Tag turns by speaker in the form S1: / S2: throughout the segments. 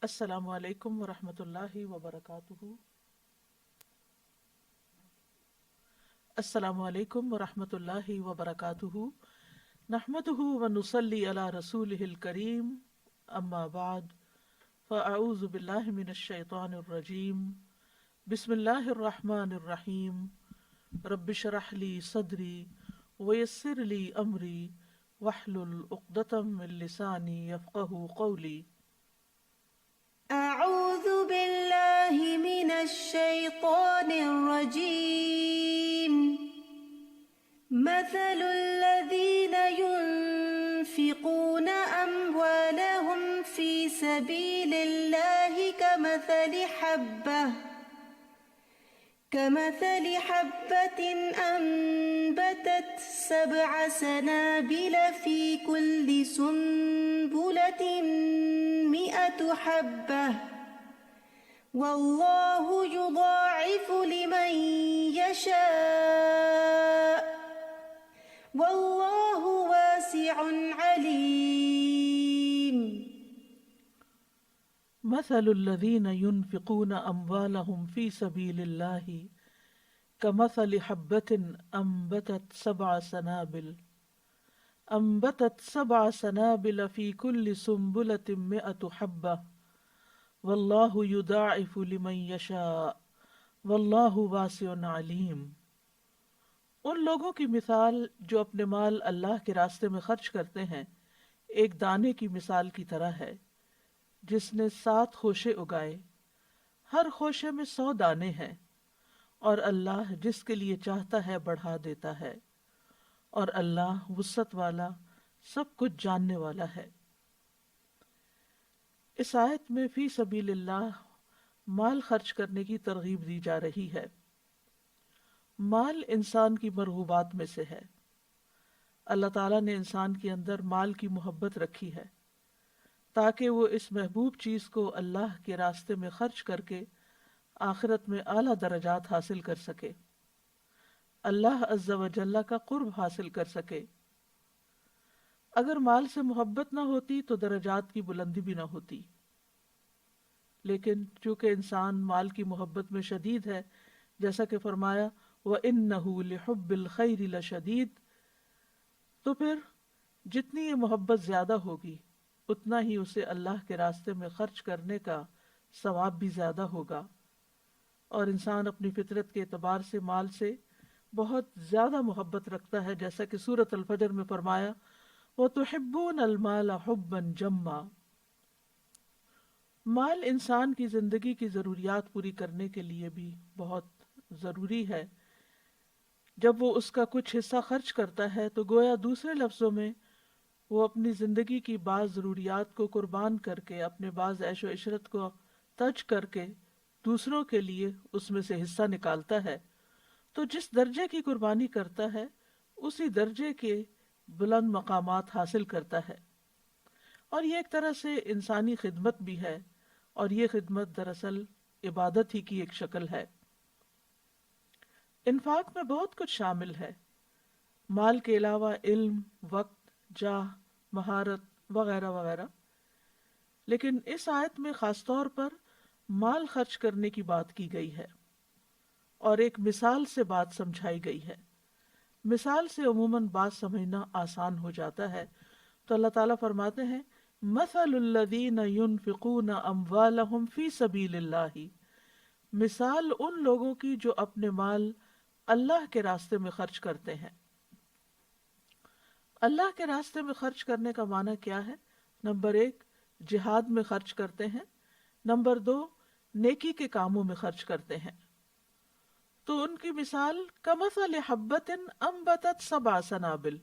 S1: السلام علیکم ورحمۃ اللہ وبرکاتہ۔ السلام علیکم ورحمۃ اللہ وبرکاتہ۔ نحمده ونصلی علی رسولہ الکریم، اما بعد فاعوذ باللہ من الشیطان الرجیم، بسم اللہ الرحمن الرحیم۔ رب اشرح لی صدری ویسر لی امری واحلل عقدۃ من لسانی یفقہوا قولی۔
S2: أعوذ بالله من الشيطان الرجيم. مثل الذين ينفقون أموالهم في سبيل الله كمثل حبة أنبتت 7 سنابل في كل سنبلة 100 حبة والله يضاعف لمن يشاء والله واسع عليم.
S1: مثل الذين ينفقون أموالهم في سبيل الله كمثل حبة أنبتت سبع سنابل في كل سنبلة 100 حبة والله يضاعف لمن يشاء والله واسع عليم۔ ان لوگوں کی مثال جو اپنے مال اللہ کے راستے میں خرچ کرتے ہیں ایک دانے کی مثال کی طرح ہے جس نے 7 خوشے اگائے، ہر خوشے میں 100 دانے ہیں، اور اللہ جس کے لیے چاہتا ہے بڑھا دیتا ہے، اور اللہ وسعت والا سب کچھ جاننے والا ہے۔ اس آیت میں فی سبیل اللہ مال خرچ کرنے کی ترغیب دی جا رہی ہے۔ مال انسان کی مرغوبات میں سے ہے۔ اللہ تعالیٰ نے انسان کے اندر مال کی محبت رکھی ہے تاکہ وہ اس محبوب چیز کو اللہ کے راستے میں خرچ کر کے آخرت میں اعلیٰ درجات حاصل کر سکے، اللہ عز و جل کا قرب حاصل کر سکے۔ اگر مال سے محبت نہ ہوتی تو درجات کی بلندی بھی نہ ہوتی، لیکن چونکہ انسان مال کی محبت میں شدید ہے، جیسا کہ فرمایا وَإِنَّهُ لِحُبِّ الْخَيْرِ لَشَدِيدٌ، تو پھر جتنی یہ محبت زیادہ ہوگی اتنا ہی اسے اللہ کے راستے میں خرچ کرنے کا ثواب بھی زیادہ ہوگا، اور انسان اپنی فطرت کے اعتبار سے مال سے بہت زیادہ محبت رکھتا ہے، جیسا کہ سورۃ الفجر میں فرمایا وَتُحِبُّونَ الْمَالَ حُبًّا جَمًّا۔ مال انسان کی زندگی کی ضروریات پوری کرنے کے لیے بھی بہت ضروری ہے۔ جب وہ اس کا کچھ حصہ خرچ کرتا ہے تو گویا دوسرے لفظوں میں وہ اپنی زندگی کی بعض ضروریات کو قربان کر کے، اپنے بعض عیش و عشرت کو ترک کر کے دوسروں کے لیے اس میں سے حصہ نکالتا ہے۔ تو جس درجے کی قربانی کرتا ہے اسی درجے کے بلند مقامات حاصل کرتا ہے، اور یہ ایک طرح سے انسانی خدمت بھی ہے، اور یہ خدمت دراصل عبادت ہی کی ایک شکل ہے۔ انفاق میں بہت کچھ شامل ہے، مال کے علاوہ علم، وقت، جاہ، مہارت وغیرہ وغیرہ، لیکن اس آیت میں خاص طور پر مال خرچ کرنے کی بات کی گئی ہے اور ایک مثال سے بات سمجھائی گئی ہے۔ مثال سے عموماً بات سمجھنا آسان ہو جاتا ہے، تو اللہ تعالیٰ فرماتے ہیں مثل الذین ينفقون اموالهم فی سبیل اللہ، مثال ان لوگوں کی جو اپنے مال اللہ کے راستے میں خرچ کرتے ہیں۔ اللہ کے راستے میں خرچ کرنے کا معنی کیا ہے؟ نمبر 1 جہاد میں خرچ کرتے ہیں، نمبر 2 نیکی کے کاموں میں خرچ کرتے ہیں۔ تو ان کی مثال کمثل حبۃ انبتت 7 سنابل،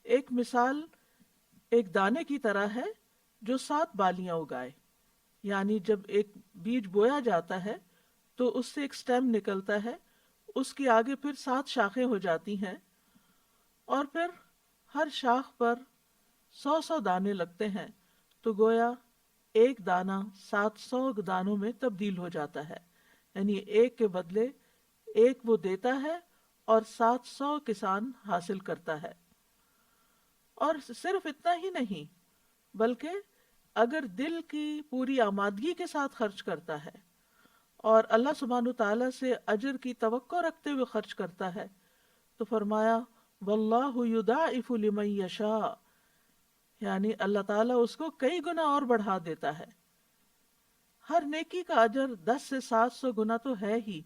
S1: ایک مثال ایک دانے کی طرح ہے جو 7 بالیاں اگائے، یعنی جب ایک بیج بویا جاتا ہے تو اس سے ایک سٹیم نکلتا ہے، اس کی آگے پھر 7 شاخیں ہو جاتی ہیں، اور پھر ہر شاخ پر 100 دانے لگتے ہیں، تو گویا ایک دانہ 700 دانوں میں تبدیل ہو جاتا ہے، یعنی ایک کے بدلے ایک وہ دیتا ہے اور 700 کسان حاصل کرتا ہے۔ اور صرف اتنا ہی نہیں، بلکہ اگر دل کی پوری آمادگی کے ساتھ خرچ کرتا ہے اور اللہ سبحانہ تعالیٰ سے اجر کی توقع رکھتے ہوئے خرچ کرتا ہے تو فرمایا واللہ یضاعف لمن یشاء، یعنی اللہ تعالیٰ اس کو کئی گنا اور بڑھا دیتا ہے۔ ہر نیکی کا اجر 10 سے 700 گنا تو ہے ہی،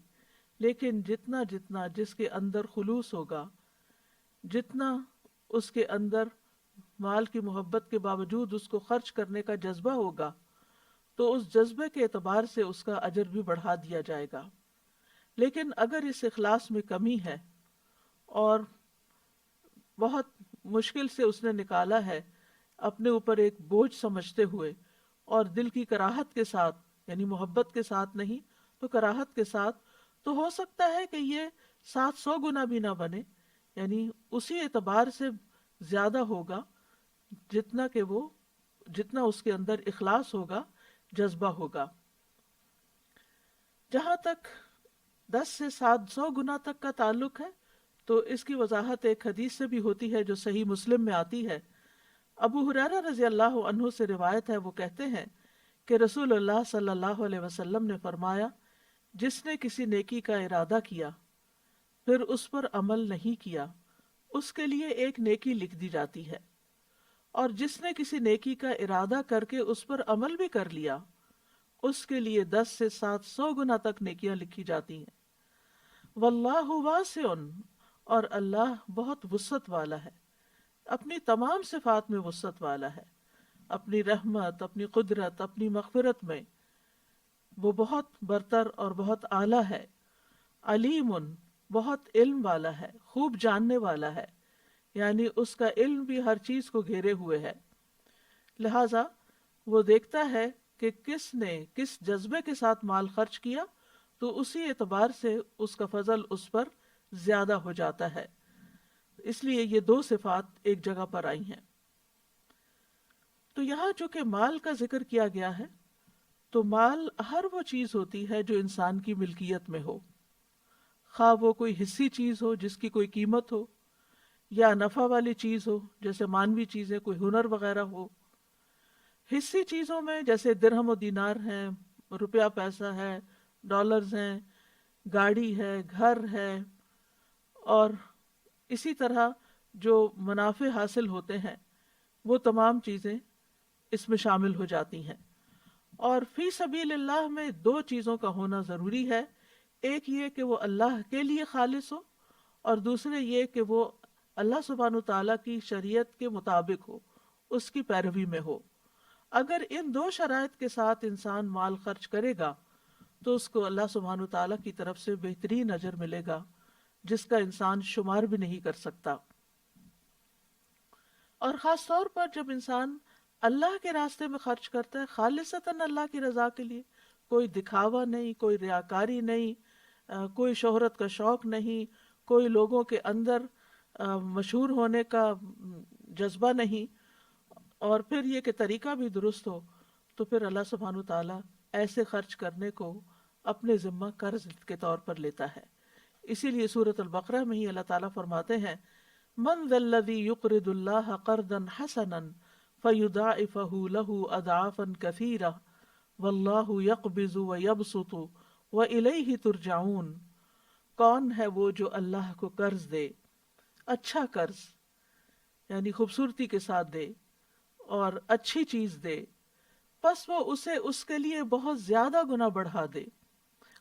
S1: لیکن جتنا جتنا جس کے اندر خلوص ہوگا، جتنا اس کے اندر مال کی محبت کے باوجود اس کو خرچ کرنے کا جذبہ ہوگا، تو اس جذبے کے اعتبار سے اس کا اجر بھی بڑھا دیا جائے گا۔ لیکن اگر اس اخلاص میں کمی ہے اور بہت مشکل سے اس نے نکالا ہے اپنے اوپر ایک بوجھ سمجھتے ہوئے اور دل کی کراہت کے ساتھ، یعنی محبت کے ساتھ نہیں تو کراہت کے ساتھ، تو ہو سکتا ہے کہ یہ 700 گنا بھی نہ بنے، یعنی اسی اعتبار سے زیادہ ہوگا جتنا اس کے اندر اخلاص ہوگا، جذبہ ہوگا۔ جہاں تک 10 سے 700 گنا تک کا تعلق ہے تو اس کی وضاحت ایک حدیث سے بھی ہوتی ہے جو صحیح مسلم میں آتی ہے۔ ابو ہریرہ رضی اللہ عنہ سے روایت ہے، وہ کہتے ہیں کہ رسول اللہ صلی اللہ علیہ وسلم نے فرمایا، جس نے کسی نیکی کا ارادہ کیا پھر اس پر عمل نہیں کیا، اس کے لیے ایک نیکی لکھ دی جاتی ہے، اور جس نے کسی نیکی کا ارادہ کر کے اس پر عمل بھی کر لیا، اس کے لیے 10 سے 700 گنا تک نیکیاں لکھی جاتی ہیں۔ واللہ واسع، اور اللہ بہت وسعت والا ہے، اپنی تمام صفات میں وسعت والا ہے، اپنی رحمت، اپنی قدرت، اپنی مغفرت میں وہ بہت برتر اور بہت اعلیٰ ہے۔ علیم، بہت علم والا ہے، خوب جاننے والا ہے، یعنی اس کا علم بھی ہر چیز کو گھیرے ہوئے ہے، لہٰذا وہ دیکھتا ہے کہ کس نے کس جذبے کے ساتھ مال خرچ کیا تو اسی اعتبار سے اس کا فضل اس پر زیادہ ہو جاتا ہے۔ اس لیے یہ دو صفات ایک جگہ پر آئی ہیں۔ تو یہاں چونکہ مال کا ذکر کیا گیا ہے تو مال ہر وہ چیز ہوتی ہے جو انسان کی ملکیت میں ہو، خواہ وہ کوئی حصی چیز ہو جس کی کوئی قیمت ہو، یا نفع والی چیز ہو جیسے مانوی چیزیں، کوئی ہنر وغیرہ ہو۔ حصی چیزوں میں جیسے درہم و دینار ہیں، روپیہ پیسہ ہے، ڈالرز ہیں، گاڑی ہے، گھر ہے، اور اسی طرح جو منافع حاصل ہوتے ہیں وہ تمام چیزیں اس میں شامل ہو جاتی ہیں۔ اور فی سبیل اللہ میں دو چیزوں کا ہونا ضروری ہے، ایک یہ کہ وہ اللہ کے لیے خالص ہو، اور دوسرے یہ کہ وہ اللہ سبحانہ تعالیٰ کی شریعت کے مطابق ہو، اس کی پیروی میں ہو۔ اگر ان دو شرائط کے ساتھ انسان مال خرچ کرے گا تو اس کو اللہ سبحانہ تعالیٰ کی طرف سے بہترین اجر ملے گا جس کا انسان شمار بھی نہیں کر سکتا۔ اور خاص طور پر جب انسان اللہ کے راستے میں خرچ کرتا ہے خالصتاً اللہ کی رضا کے لیے، کوئی دکھاوا نہیں، کوئی ریاکاری نہیں، کوئی شہرت کا شوق نہیں، کوئی لوگوں کے اندر مشہور ہونے کا جذبہ نہیں، اور پھر یہ کہ طریقہ بھی درست ہو، تو پھر اللہ سبحانہ تعالیٰ ایسے خرچ کرنے کو اپنے ذمہ قرض کے طور پر لیتا ہے۔ اسی لیے سورۃ البقرہ میں ہی اللہ تعالیٰ فرماتے ہیں من ذا الذی یقرض اللہ قرضا حسنا فیضاعفہ لہ اضعافا کثیرہ واللہ یقبض ویبسط والیہ ترجعون۔ کون ہے وہ جو اللہ کو قرض دے، اچھا قرض یعنی خوبصورتی کے ساتھ دے اور اچھی چیز دے، پس وہ اسے اس کے لیے بہت زیادہ گنا بڑھا دے،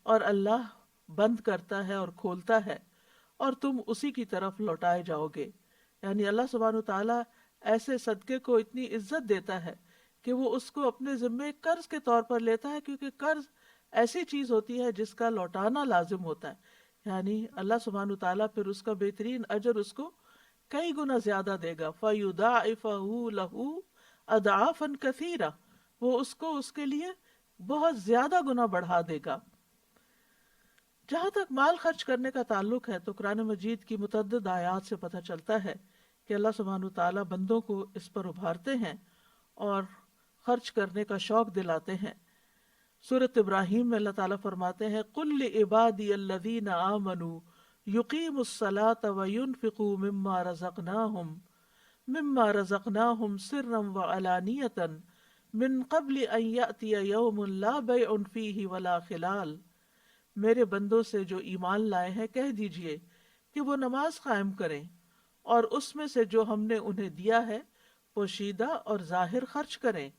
S1: اور اللہ بند کرتا ہے اور کھولتا ہے اور تم اسی کی طرف لوٹائے جاؤ گے۔ یعنی اللہ سبحانہ تعالیٰ ایسے صدقے کو اتنی عزت دیتا ہے کہ وہ اس کو اپنے ذمے قرض کے طور پر لیتا ہے، کیونکہ قرض ایسی چیز ہوتی ہے جس کا لوٹانا لازم ہوتا ہے، یعنی اللہ سبحانہ تعالیٰ پھر اس کا بہترین اجر اس کو کئی گنا زیادہ دے گا۔ فَيُضَاعِفَهُ لَهُ أَضْعَافًا كَثِيرًا، وہ اس کو اس کے لیے بہت زیادہ گنا بڑھا دے گا۔ جہاں تک مال خرچ کرنے کا تعلق ہے تو قرآن مجید کی متعدد آیات سے پتہ چلتا ہے کہ اللہ سبحانہ تعالیٰ بندوں کو اس پر ابھارتے ہیں اور خرچ کرنے کا شوق دلاتے ہیں۔ سورۃ ابراہیم میں اللہ تعالیٰ فرماتے ہیں قُلْ لِعِبَادِيَ الَّذِينَ آمَنُوا يُقِيمُوا الصَّلَاةَ وَيُنْفِقُوا مِمَّا رَزَقْنَاهُمْ سِرًّا وَعَلَانِيَةً من قبل ان یأتی یوم لا بیع فیہ ولا خلال، میرے بندوں سے جو ایمان لائے ہیں کہہ دیجئے کہ وہ نماز قائم کریں اور اس میں سے جو ہم نے انہیں دیا ہے پوشیدہ اور ظاہر خرچ کریں،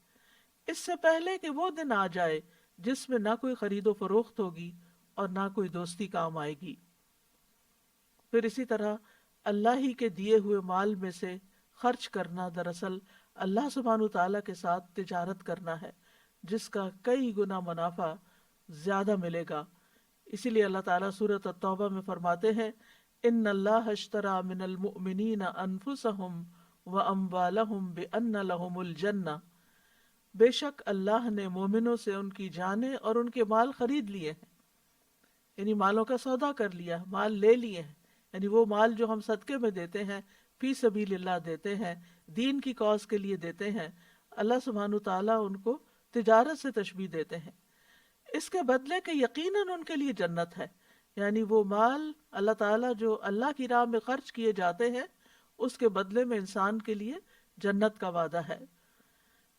S1: اس سے پہلے کہ وہ دن آ جائے جس میں نہ کوئی خرید و فروخت ہوگی اور نہ کوئی دوستی کام آئے گی۔ پھر اسی طرح اللہ ہی کے دیے ہوئے مال میں سے خرچ کرنا دراصل اللہ سبحانہ تعالیٰ کے ساتھ تجارت کرنا ہے، جس کا کئی گنا منافع زیادہ ملے گا۔ اسی لیے اللہ تعالیٰ سورۃ التوبہ میں فرماتے ہیں ان اللہ اشتری من المؤمنین انفسهم واموالهم بان لهم الجنہ، بے شک اللہ نے مومنوں سے ان کی جانیں اور ان کے مال خرید لیے ہیں، یعنی مالوں کا سودا کر لیا، مال لے لیے ہیں، یعنی وہ مال جو ہم صدقے میں دیتے ہیں، فی سبیل اللہ دیتے ہیں، دین کی کاز کے لیے دیتے ہیں، اللہ سبحانہ تعالیٰ ان کو تجارت سے تشبیہ دیتے ہیں، اس کے بدلے کہ یقیناً ان کے لیے جنت ہے، یعنی وہ مال اللہ تعالیٰ جو اللہ کی راہ میں خرچ کیے جاتے ہیں اس کے بدلے میں انسان کے لیے جنت کا وعدہ ہے۔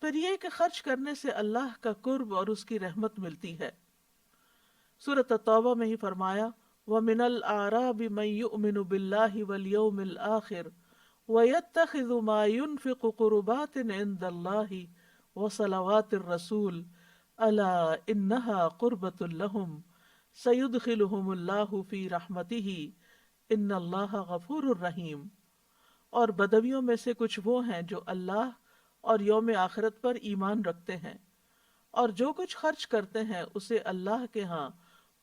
S1: پھر یہ کہ خرچ کرنے سے اللہ کا قرب اور اس کی رحمت ملتی ہے۔ سورۃ التوبہ میں ہی فرمایا وَمِنَ الْأَعْرَابِ مَن يُؤْمِنُ بِاللَّهِ وَالْيَوْمِ الْآخِرِ وَيَتَّخِذُ مَا يُنْفِقُ قُرُبَاتٍ عِندَ اللَّهِ وَصَلَوَاتِ الرَّسُولِ أَلَا إِنَّهَا قُرْبَةٌ لَهُمْ سَيُدْخِلُهُمُ اللَّهُ فِي رَحْمَتِهِ إِنَّ اللَّهَ غَفُورٌ رَحِيمٌ۔ اور بدویوں میں سے کچھ وہ ہیں جو اللہ اور یوم آخرت پر ایمان رکھتے ہیں، اور جو کچھ خرچ کرتے ہیں اسے اللہ کے ہاں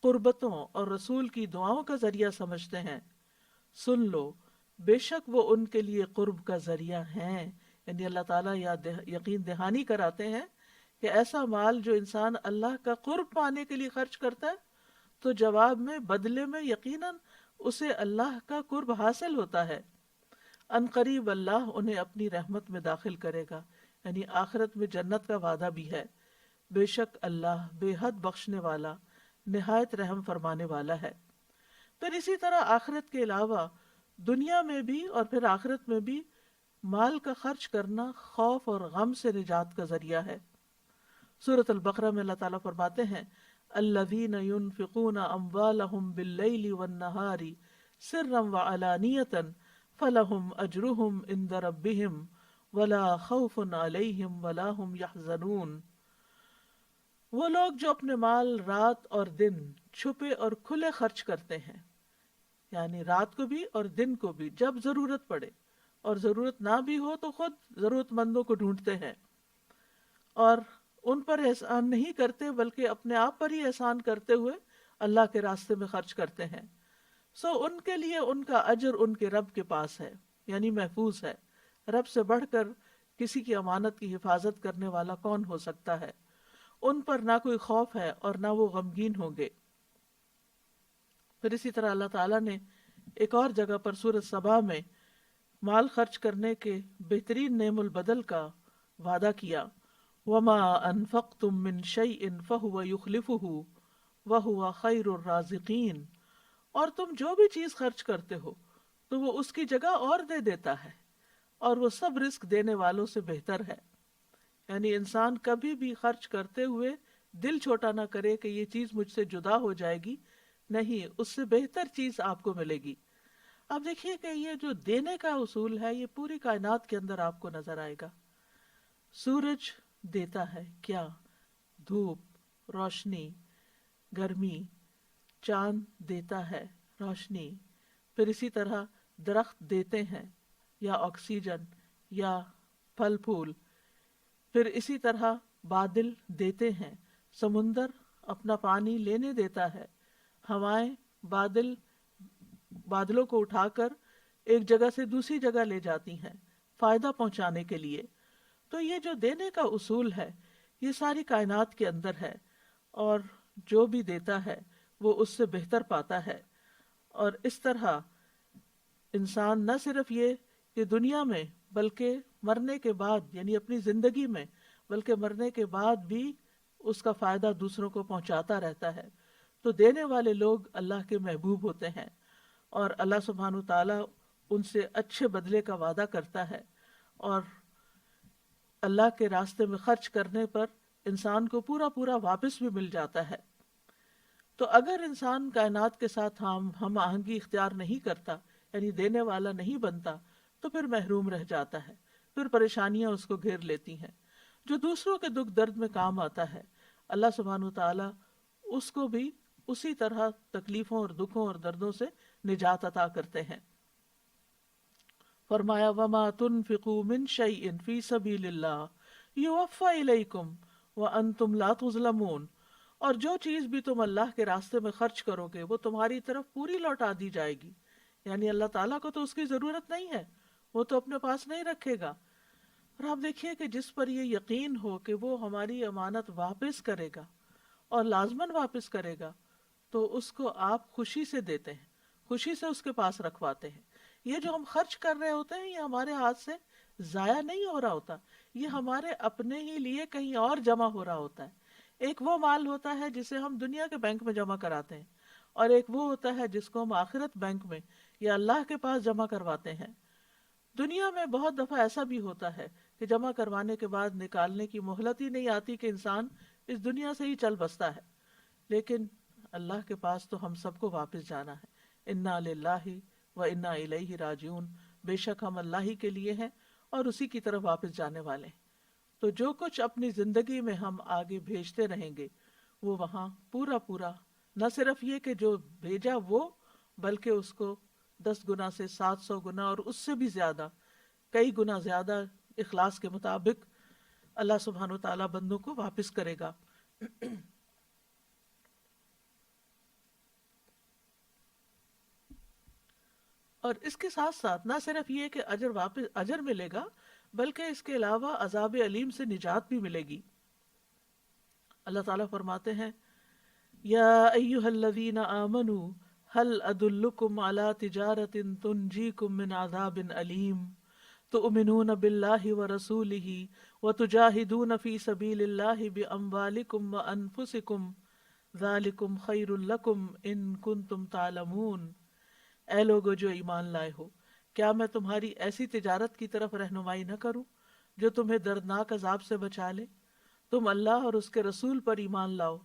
S1: قربتوں اور رسول کی دعاؤں کا ذریعہ سمجھتے ہیں، سن لو بے شک وہ ان کے لیے قرب کا ذریعہ ہیں، یعنی اللہ تعالیٰ یقین دہانی کراتے ہیں کہ ایسا مال جو انسان اللہ کا قرب پانے کے لیے خرچ کرتا ہے تو جواب میں بدلے میں یقیناً اسے اللہ کا قرب حاصل ہوتا ہے۔ ان قریب اللہ انہیں اپنی رحمت میں داخل کرے گا، یعنی آخرت میں جنت کا وعدہ بھی ہے، بے شک اللہ بے حد بخشنے والا نہایت رحم فرمانے والا ہے۔ پھر اسی طرح آخرت کے علاوہ دنیا میں بھی اور پھر آخرت میں بھی مال کا خرچ کرنا خوف اور غم سے نجات کا ذریعہ ہے۔ سورۃ البقرہ میں اللہ تعالیٰ فرماتے ہیں الذین ينفقون اموالهم باللیل والنہار سرا وعلانیۃ فلہم اجرہم عند ربہم ولا خوف علیہم ولا ہم یحزنون۔ وہ لوگ جو اپنے مال رات اور دن چھپے اور کھلے خرچ کرتے ہیں، یعنی رات کو بھی اور دن کو بھی جب ضرورت پڑے، اور ضرورت نہ بھی ہو تو خود ضرورت مندوں کو ڈھونڈتے ہیں، اور ان پر احسان نہیں کرتے بلکہ اپنے آپ پر ہی احسان کرتے ہوئے اللہ کے راستے میں خرچ کرتے ہیں، سو ان کے لیے ان کا اجر ان کے رب کے پاس ہے، یعنی محفوظ ہے۔ رب سے بڑھ کر کسی کی امانت کی حفاظت کرنے والا کون ہو سکتا ہے؟ ان پر نہ کوئی خوف ہے اور نہ وہ غمگین ہوں گے۔ پھر اسی طرح اللہ تعالیٰ نے ایک اور جگہ پر سورۃ سبا میں مال خرچ کرنے کے بہترین نعم البدل کا وعدہ کیا وَمَا أَنفَقْتُم مِّن شَيْءٍ فَهُوَ يُخْلِفُهُ وَهُوَ خَيْرُ الرَّازِقِينَ، اور تم جو بھی چیز خرچ کرتے ہو تو وہ اس کی جگہ اور دے دیتا ہے، اور وہ سب رزق دینے والوں سے بہتر ہے۔ یعنی انسان کبھی بھی خرچ کرتے ہوئے دل چھوٹا نہ کرے کہ یہ چیز مجھ سے جدا ہو جائے گی، نہیں، اس سے بہتر چیز آپ کو ملے گی۔ اب دیکھیے کہ یہ جو دینے کا اصول ہے یہ پوری کائنات کے اندر آپ کو نظر آئے گا۔ سورج دیتا ہے کیا؟ دھوپ، روشنی، گرمی، چاند دیتا ہے روشنی، پھر اسی طرح درخت دیتے ہیں یا آکسیجن یا پھل پھول، پھر اسی طرح بادل دیتے ہیں، سمندر اپنا پانی لینے دیتا ہے، ہوائیں بادلوں کو اٹھا کر ایک جگہ سے دوسری جگہ لے جاتی ہیں فائدہ پہنچانے کے لیے۔ تو یہ جو دینے کا اصول ہے یہ ساری کائنات کے اندر ہے، اور جو بھی دیتا ہے وہ اس سے بہتر پاتا ہے۔ اور اس طرح انسان نہ صرف یہ کہ دنیا میں بلکہ مرنے کے بعد، یعنی اپنی زندگی میں، بلکہ مرنے کے بعد بھی اس کا فائدہ دوسروں کو پہنچاتا رہتا ہے۔ تو دینے والے لوگ اللہ کے محبوب ہوتے ہیں، اور اللہ سبحانہ وتعالیٰ ان سے اچھے بدلے کا وعدہ کرتا ہے، اور اللہ کے راستے میں خرچ کرنے پر انسان کو پورا پورا واپس بھی مل جاتا ہے۔ تو اگر انسان کائنات کے ساتھ ہم آہنگی اختیار نہیں کرتا، یعنی دینے والا نہیں بنتا، تو پھر محروم رہ جاتا ہے، پھر پریشانیاں اس کو گھیر لیتی ہیں۔ جو دوسروں کے دکھ درد میں کام آتا ہے، اللہ سبحانہ وتعالی اس کو بھی اسی طرح تکلیفوں اور دکھوں اور دردوں سے نجات عطا کرتے ہیں۔ فرمایا وَمَا تُنْفِقُوا مِنْ شَيْءٍ فِي سَبِيلِ اللَّهِ يُوَفَّى إِلَيْكُمْ وَأَنْتُمْ لَا تُظْلَمُونَ، اور جو چیز بھی تم اللہ کے راستے میں خرچ کرو گے وہ تمہاری طرف پوری لوٹا دی جائے گی، یعنی اللہ تعالیٰ کو تو اس کی ضرورت نہیں ہے، وہ تو اپنے پاس نہیں رکھے گا۔ اور آپ دیکھیے کہ جس پر یہ یقین ہو کہ وہ ہماری امانت واپس کرے گا اور لازماً واپس کرے گا، تو اس کو آپ خوشی سے دیتے ہیں، خوشی سے اس کے پاس رکھواتے ہیں۔ یہ جو ہم خرچ کر رہے ہوتے ہیں یہ ہمارے ہاتھ سے ضائع نہیں ہو رہا ہوتا، یہ ہمارے اپنے ہی لیے کہیں اور جمع ہو رہا ہوتا ہے۔ ایک وہ مال ہوتا ہے جسے ہم دنیا کے بینک میں جمع کراتے ہیں، اور ایک وہ ہوتا ہے جس کو ہم آخرت بینک میں یا اللہ کے پاس جمع کرواتے ہیں۔ دنیا میں بہت دفعہ ایسا بھی ہوتا ہے کہ جمع کروانے کے بعد نکالنے کی مہلت ہی نہیں آتی کہ انسان اس دنیا سے ہی چل بستا ہے، لیکن اللہ کے پاس تو ہم سب کو واپس جانا ہے۔ انا للہ و انا الیہ راجعون، بے شک ہم اللہ ہی کے لیے ہیں اور اسی کی طرف واپس جانے والے ہیں۔ تو جو کچھ اپنی زندگی میں ہم آگے بھیجتے رہیں گے وہ وہاں پورا پورا، نہ صرف یہ کہ جو بھیجا وہ، بلکہ اس کو 10 گنا سے 700 گنا اور اس سے بھی زیادہ، کئی گنا زیادہ اخلاص کے مطابق اللہ سبحانہ وتعالیٰ بندوں کو واپس کرے گا۔ اور اس کے ساتھ ساتھ نہ صرف یہ کہ اجر ملے گا، بلکہ اس کے علاوہ عذاب علیم سے نجات بھی ملے گی۔ اللہ تعالیٰ فرماتے ہیں یا ایہا الذین آمنوا هل ادلکم علی تجارت تنجیکم من عذاب علیم تؤمنون باللہ ورسولہ وتجاہدون فی سبیل اللہ باموالکم وانفسکم ذالکم خیر لکم ان کنتم تعلمون۔ اے لوگو جو ایمان لائے ہو، کیا میں تمہاری ایسی تجارت کی طرف رہنمائی نہ کروں جو تمہیں دردناک عذاب سے بچا لے؟ تم اللہ اور اس کے رسول پر ایمان لاؤ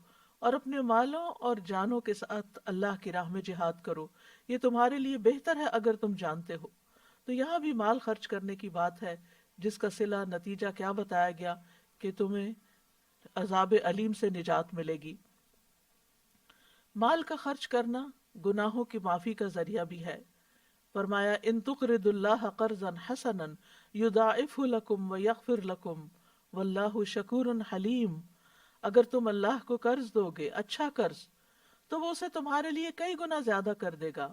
S1: اور اپنے مالوں اور جانوں کے ساتھ اللہ کی راہ میں جہاد کرو، یہ تمہارے لیے بہتر ہے اگر تم جانتے ہو۔ تو یہاں بھی مال خرچ کرنے کی بات ہے، جس کا صلہ نتیجہ کیا بتایا گیا کہ تمہیں عذاب علیم سے نجات ملے گی۔ مال کا خرچ کرنا گناہوں کی معافی کا ذریعہ بھی ہے۔ فرمایا ان تقرضوا اللہ قرضا حسنا یضاعفہ لکم ویغفر لکم واللہ شکور حلیم، اگر تم اللہ کو قرض دو گے اچھا قرض تو وہ اسے تمہارے لیے کئی گنا زیادہ کر دے گا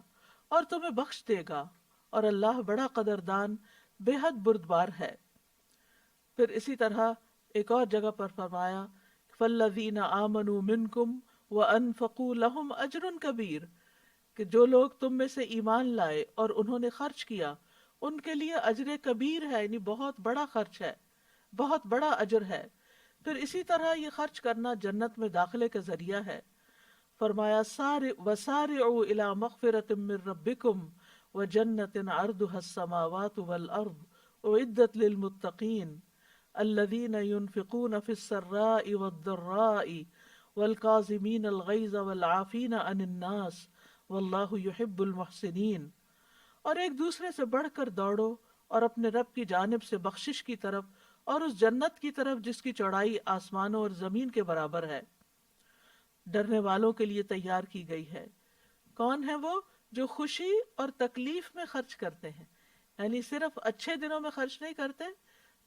S1: اور تمہیں بخش دے گا، اور اللہ بڑا قدردان بے حد بردبار ہے۔ پھر اسی طرح ایک اور جگہ پر فرمایا فالذین آمنوا منکم وانفقوا لہم اجر کبیر، کہ جو لوگ تم میں سے ایمان لائے اور انہوں نے خرچ کیا ان کے لیے اجر کبیر ہے، یعنی بہت بڑا خرچ ہے، بہت بڑا اجر ہے۔ پھر اسی طرح یہ خرچ کرنا جنت میں داخلے کا ذریعہ ہے۔ فرمایا وسارعوا الی مغفرۃ من ربکم وجنۃ عرضها السماوات والارض اعدت للمتقین الذین ينفقون فی السراء والضراء والکاظمین الغیظ والعافین عن الناس واللہ یحب المحسنین، اور ایک دوسرے سے بڑھ کر دوڑو اور اپنے رب کی جانب سے بخشش کی طرف اور اس جنت کی طرف جس کی چوڑائی آسمانوں اور زمین کے برابر ہے، ڈرنے والوں کے لیے تیار کی گئی ہے۔ کون ہے وہ؟ جو خوشی اور تکلیف میں خرچ کرتے ہیں، یعنی صرف اچھے دنوں میں خرچ نہیں کرتے،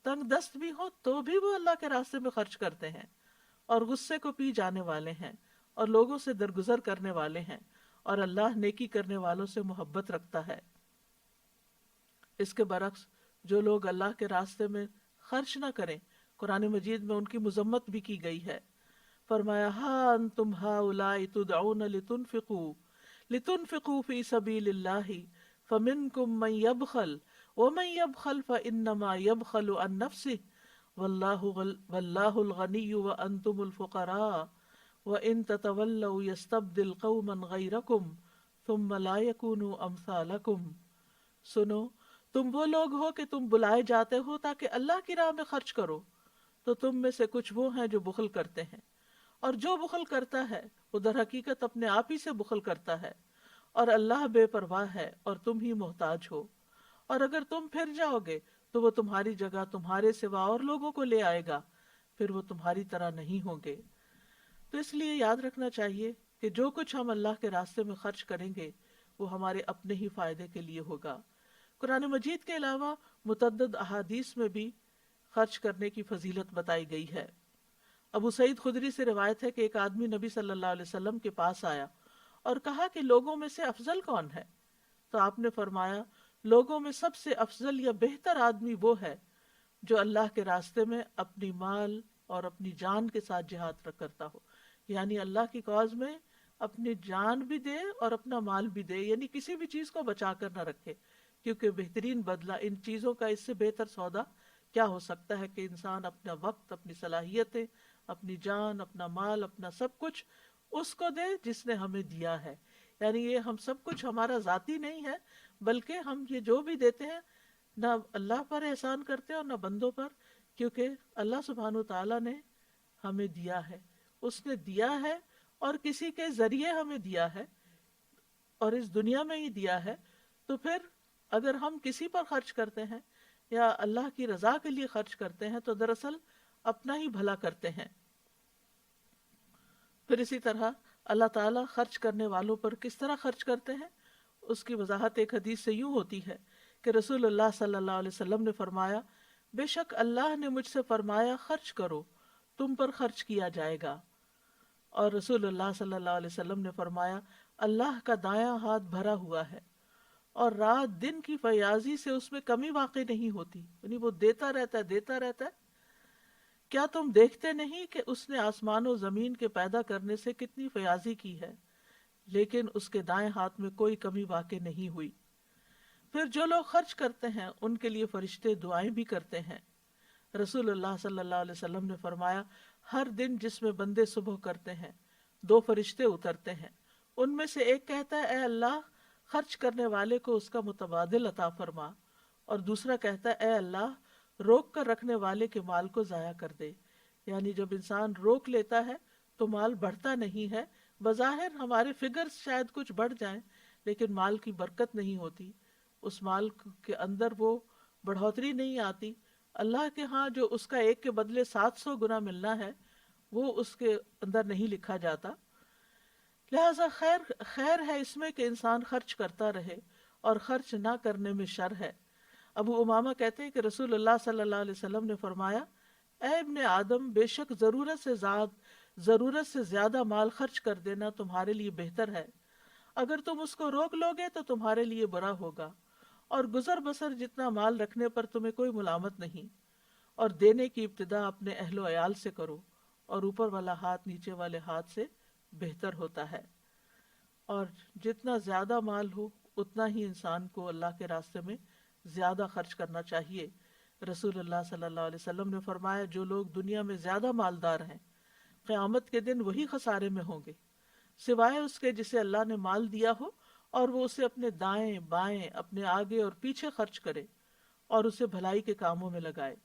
S1: تنگ دست بھی ہو تو بھی وہ اللہ کے راستے میں خرچ کرتے ہیں، اور غصے کو پی جانے والے ہیں اور لوگوں سے درگزر کرنے والے ہیں، اور اللہ نیکی کرنے والوں سے محبت رکھتا ہے۔ اس کے برعکس جو لوگ اللہ کے راستے میں خرچ نہ کریں، قرآن مجید میں ان کی مذمت بھی کی گئی ہے۔ فرمایا ہا انتم ہؤلاء تدعون لتنفقوا فی سبیل اللہ فمنکم من یبخل ومن یبخل فانما یبخل عن نفسہ واللہ الغنی وانتم الفقراء وَإِن تَتَوَلَّوْا يَسْتَبْدِلْ قَوْمًا غَيْرَكُمْ ثُمَّ لَا يَكُونُوا أَمْثَالَكُمْ۔ سنو، تم وہ لوگ ہو کہ تم بلائے جاتے ہو تاکہ اللہ کی راہ میں خرچ کرو، تو تم میں سے کچھ وہ ہیں جو بخل کرتے ہیں، اور جو بخل کرتا ہے وہ در حقیقت اپنے آپ ہی سے بخل کرتا ہے، اور اللہ بے پرواہ ہے اور تم ہی محتاج ہو، اور اگر تم پھر جاؤ گے تو وہ تمہاری جگہ تمہارے سوا اور لوگوں کو لے آئے گا، پھر وہ تمہاری طرح نہیں ہوں گے۔ تو اس لیے یاد رکھنا چاہیے کہ جو کچھ ہم اللہ کے راستے میں خرچ کریں گے وہ ہمارے اپنے ہی فائدے کے لیے ہوگا۔ قرآن مجید کے علاوہ متعدد احادیث میں بھی خرچ کرنے کی فضیلت بتائی گئی ہے۔ ابو سعید خدری سے روایت ہے کہ ایک آدمی نبی صلی اللہ علیہ وسلم کے پاس آیا اور کہا کہ لوگوں میں سے افضل کون ہے؟ تو آپ نے فرمایا، لوگوں میں سب سے افضل یا بہتر آدمی وہ ہے جو اللہ کے راستے میں اپنی مال اور اپنی جان کے ساتھ جہاد کرتا ہو، یعنی اللہ کی کاز میں اپنی جان بھی دے اور اپنا مال بھی دے، یعنی کسی بھی چیز کو بچا کر نہ رکھے، کیونکہ بہترین بدلہ ان چیزوں کا اس سے بہتر سودا کیا ہو سکتا ہے کہ انسان اپنا وقت، اپنی صلاحیتیں، اپنی جان، اپنا مال، اپنا سب کچھ اس کو دے جس نے ہمیں دیا ہے۔ یعنی یہ ہم سب کچھ ہمارا ذاتی نہیں ہے، بلکہ ہم یہ جو بھی دیتے ہیں نہ اللہ پر احسان کرتے ہیں اور نہ بندوں پر، کیونکہ اللہ سبحانہ تعالیٰ نے ہمیں دیا ہے، اس نے دیا ہے اور کسی کے ذریعے ہمیں دیا ہے اور اس دنیا میں ہی دیا ہے۔ تو پھر اگر ہم کسی پر خرچ کرتے ہیں یا اللہ کی رضا کے لیے خرچ کرتے ہیں تو دراصل اپنا ہی بھلا کرتے ہیں۔ پھر اسی طرح اللہ تعالیٰ خرچ کرنے والوں پر کس طرح خرچ کرتے ہیں اس کی وضاحت ایک حدیث سے یوں ہوتی ہے کہ رسول اللہ صلی اللہ علیہ وسلم نے فرمایا، بے شک اللہ نے مجھ سے فرمایا خرچ کرو، تم پر خرچ کیا جائے گا۔ اور رسول اللہ صلی اللہ علیہ وسلم نے فرمایا، اللہ کا دایاں ہاتھ بھرا ہوا ہے اور رات دن کی فیاضی سے اس میں کمی واقع نہیں ہوتی، یعنی وہ دیتا رہتا ہے، دیتا رہتا ہے۔ کیا تم دیکھتے نہیں کہ اس نے آسمان و زمین کے پیدا کرنے سے کتنی فیاضی کی ہے، لیکن اس کے دائیں ہاتھ میں کوئی کمی واقع نہیں ہوئی۔ پھر جو لوگ خرچ کرتے ہیں ان کے لیے فرشتے دعائیں بھی کرتے ہیں۔ رسول اللہ صلی اللہ علیہ وسلم نے فرمایا، ہر دن جس میں بندے صبح کرتے ہیں 2 فرشتے اترتے ہیں، ان میں سے ایک کہتا ہے اے اللہ خرچ کرنے والے کو اس کا متبادل عطا فرما، اور دوسرا کہتا ہے اے اللہ روک کر رکھنے والے کے مال کو ضائع کر دے۔ یعنی جب انسان روک لیتا ہے تو مال بڑھتا نہیں ہے، بظاہر ہمارے فگرز شاید کچھ بڑھ جائیں لیکن مال کی برکت نہیں ہوتی، اس مال کے اندر وہ بڑھوتری نہیں آتی۔ اللہ کے ہاں جو اس کا ایک کے بدلے 700 گنا ملنا ہے وہ اس کے اندر نہیں لکھا جاتا۔ لہذا خیر ہے اس میں کہ انسان خرچ کرتا رہے، اور خرچ نہ کرنے میں شر ہے۔ ابو امامہ کہتے ہیں کہ رسول اللہ صلی اللہ علیہ وسلم نے فرمایا، اے ابن آدم بے شک ضرورت سے زیادہ مال خرچ کر دینا تمہارے لیے بہتر ہے، اگر تم اس کو روک لو گے تو تمہارے لیے برا ہوگا، اور گزر بسر جتنا مال رکھنے پر تمہیں کوئی ملامت نہیں، اور دینے کی ابتدا اپنے اہل و عیال سے کرو، اور اوپر والا ہاتھ نیچے والے ہاتھ سے بہتر ہوتا ہے۔ اور جتنا زیادہ مال ہو اتنا ہی انسان کو اللہ کے راستے میں زیادہ خرچ کرنا چاہیے۔ رسول اللہ صلی اللہ علیہ وسلم نے فرمایا، جو لوگ دنیا میں زیادہ مالدار ہیں قیامت کے دن وہی خسارے میں ہوں گے، سوائے اس کے جسے اللہ نے مال دیا ہو اور وہ اسے اپنے دائیں بائیں، اپنے آگے اور پیچھے خرچ کرے اور اسے بھلائی کے کاموں میں لگائے۔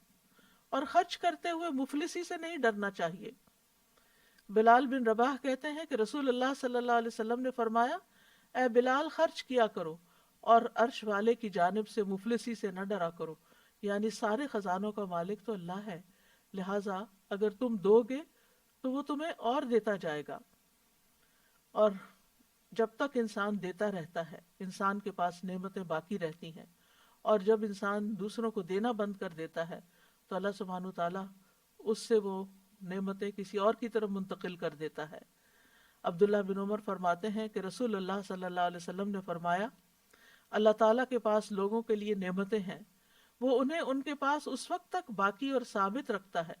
S1: اور خرچ کرتے ہوئے مفلسی سے نہیں ڈرنا چاہیے۔ بلال بن رباح کہتے ہیں کہ رسول اللہ صلی اللہ علیہ وسلم نے فرمایا، اے بلال خرچ کیا کرو اور عرش والے کی جانب سے مفلسی سے نہ ڈرا کرو، یعنی سارے خزانوں کا مالک تو اللہ ہے، لہٰذا اگر تم دو گے تو وہ تمہیں اور دیتا جائے گا۔ اور جب تک انسان دیتا رہتا ہے انسان کے پاس نعمتیں باقی رہتی ہیں، اور جب انسان دوسروں کو دینا بند کر دیتا ہے تو اللہ سبحانہ تعالیٰ اس سے وہ نعمتیں کسی اور کی طرف منتقل کر دیتا ہے۔ عبداللہ بن عمر فرماتے ہیں کہ رسول اللہ صلی اللہ علیہ وسلم نے فرمایا، اللہ تعالیٰ کے پاس لوگوں کے لیے نعمتیں ہیں، وہ انہیں ان کے پاس اس وقت تک باقی اور ثابت رکھتا ہے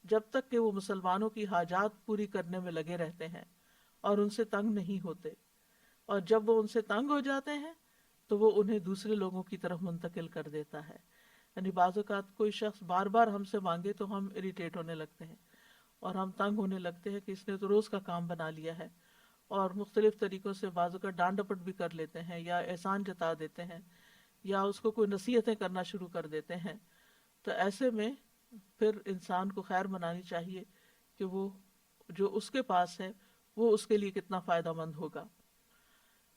S1: جب تک کہ وہ مسلمانوں کی حاجات پوری کرنے میں لگے رہتے ہیں اور ان سے تنگ نہیں ہوتے، اور جب وہ ان سے تنگ ہو جاتے ہیں تو وہ انہیں دوسرے لوگوں کی طرف منتقل کر دیتا ہے۔ یعنی بعض اوقات کوئی شخص بار بار ہم سے مانگے تو ہم اریٹیٹ ہونے لگتے ہیں اور ہم تنگ ہونے لگتے ہیں کہ اس نے تو روز کا کام بنا لیا ہے، اور مختلف طریقوں سے بعض اوقات ڈانٹ ڈپٹ بھی کر لیتے ہیں یا احسان جتا دیتے ہیں یا اس کو کوئی نصیحتیں کرنا شروع کر دیتے ہیں۔ تو ایسے میں پھر انسان کو خیر منانی چاہیے کہ وہ جو اس کے پاس ہے وہ اس کے لیے کتنا فائدہ مند ہوگا،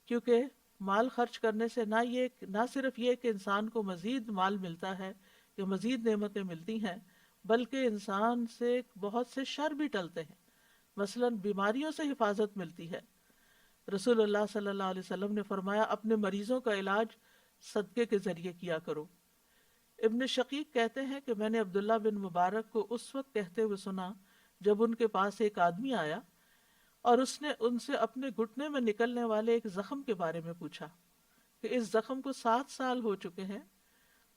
S1: کیونکہ مال خرچ کرنے سے نہ صرف یہ کہ انسان کو مزید مال ملتا ہے یا مزید نعمتیں ملتی ہیں، بلکہ انسان سے بہت سے شر بھی ٹلتے ہیں، مثلا بیماریوں سے حفاظت ملتی ہے۔ رسول اللہ صلی اللہ علیہ وسلم نے فرمایا اپنے مریضوں کا علاج صدقے کے ذریعے کیا کرو۔ ابن شقیق کہتے ہیں کہ میں نے عبداللہ بن مبارک کو اس وقت کہتے ہوئے سنا جب ان کے پاس ایک آدمی آیا اور اس نے ان سے اپنے گھٹنے میں نکلنے والے ایک زخم کے بارے میں پوچھا کہ اس زخم کو 7 سال ہو چکے ہیں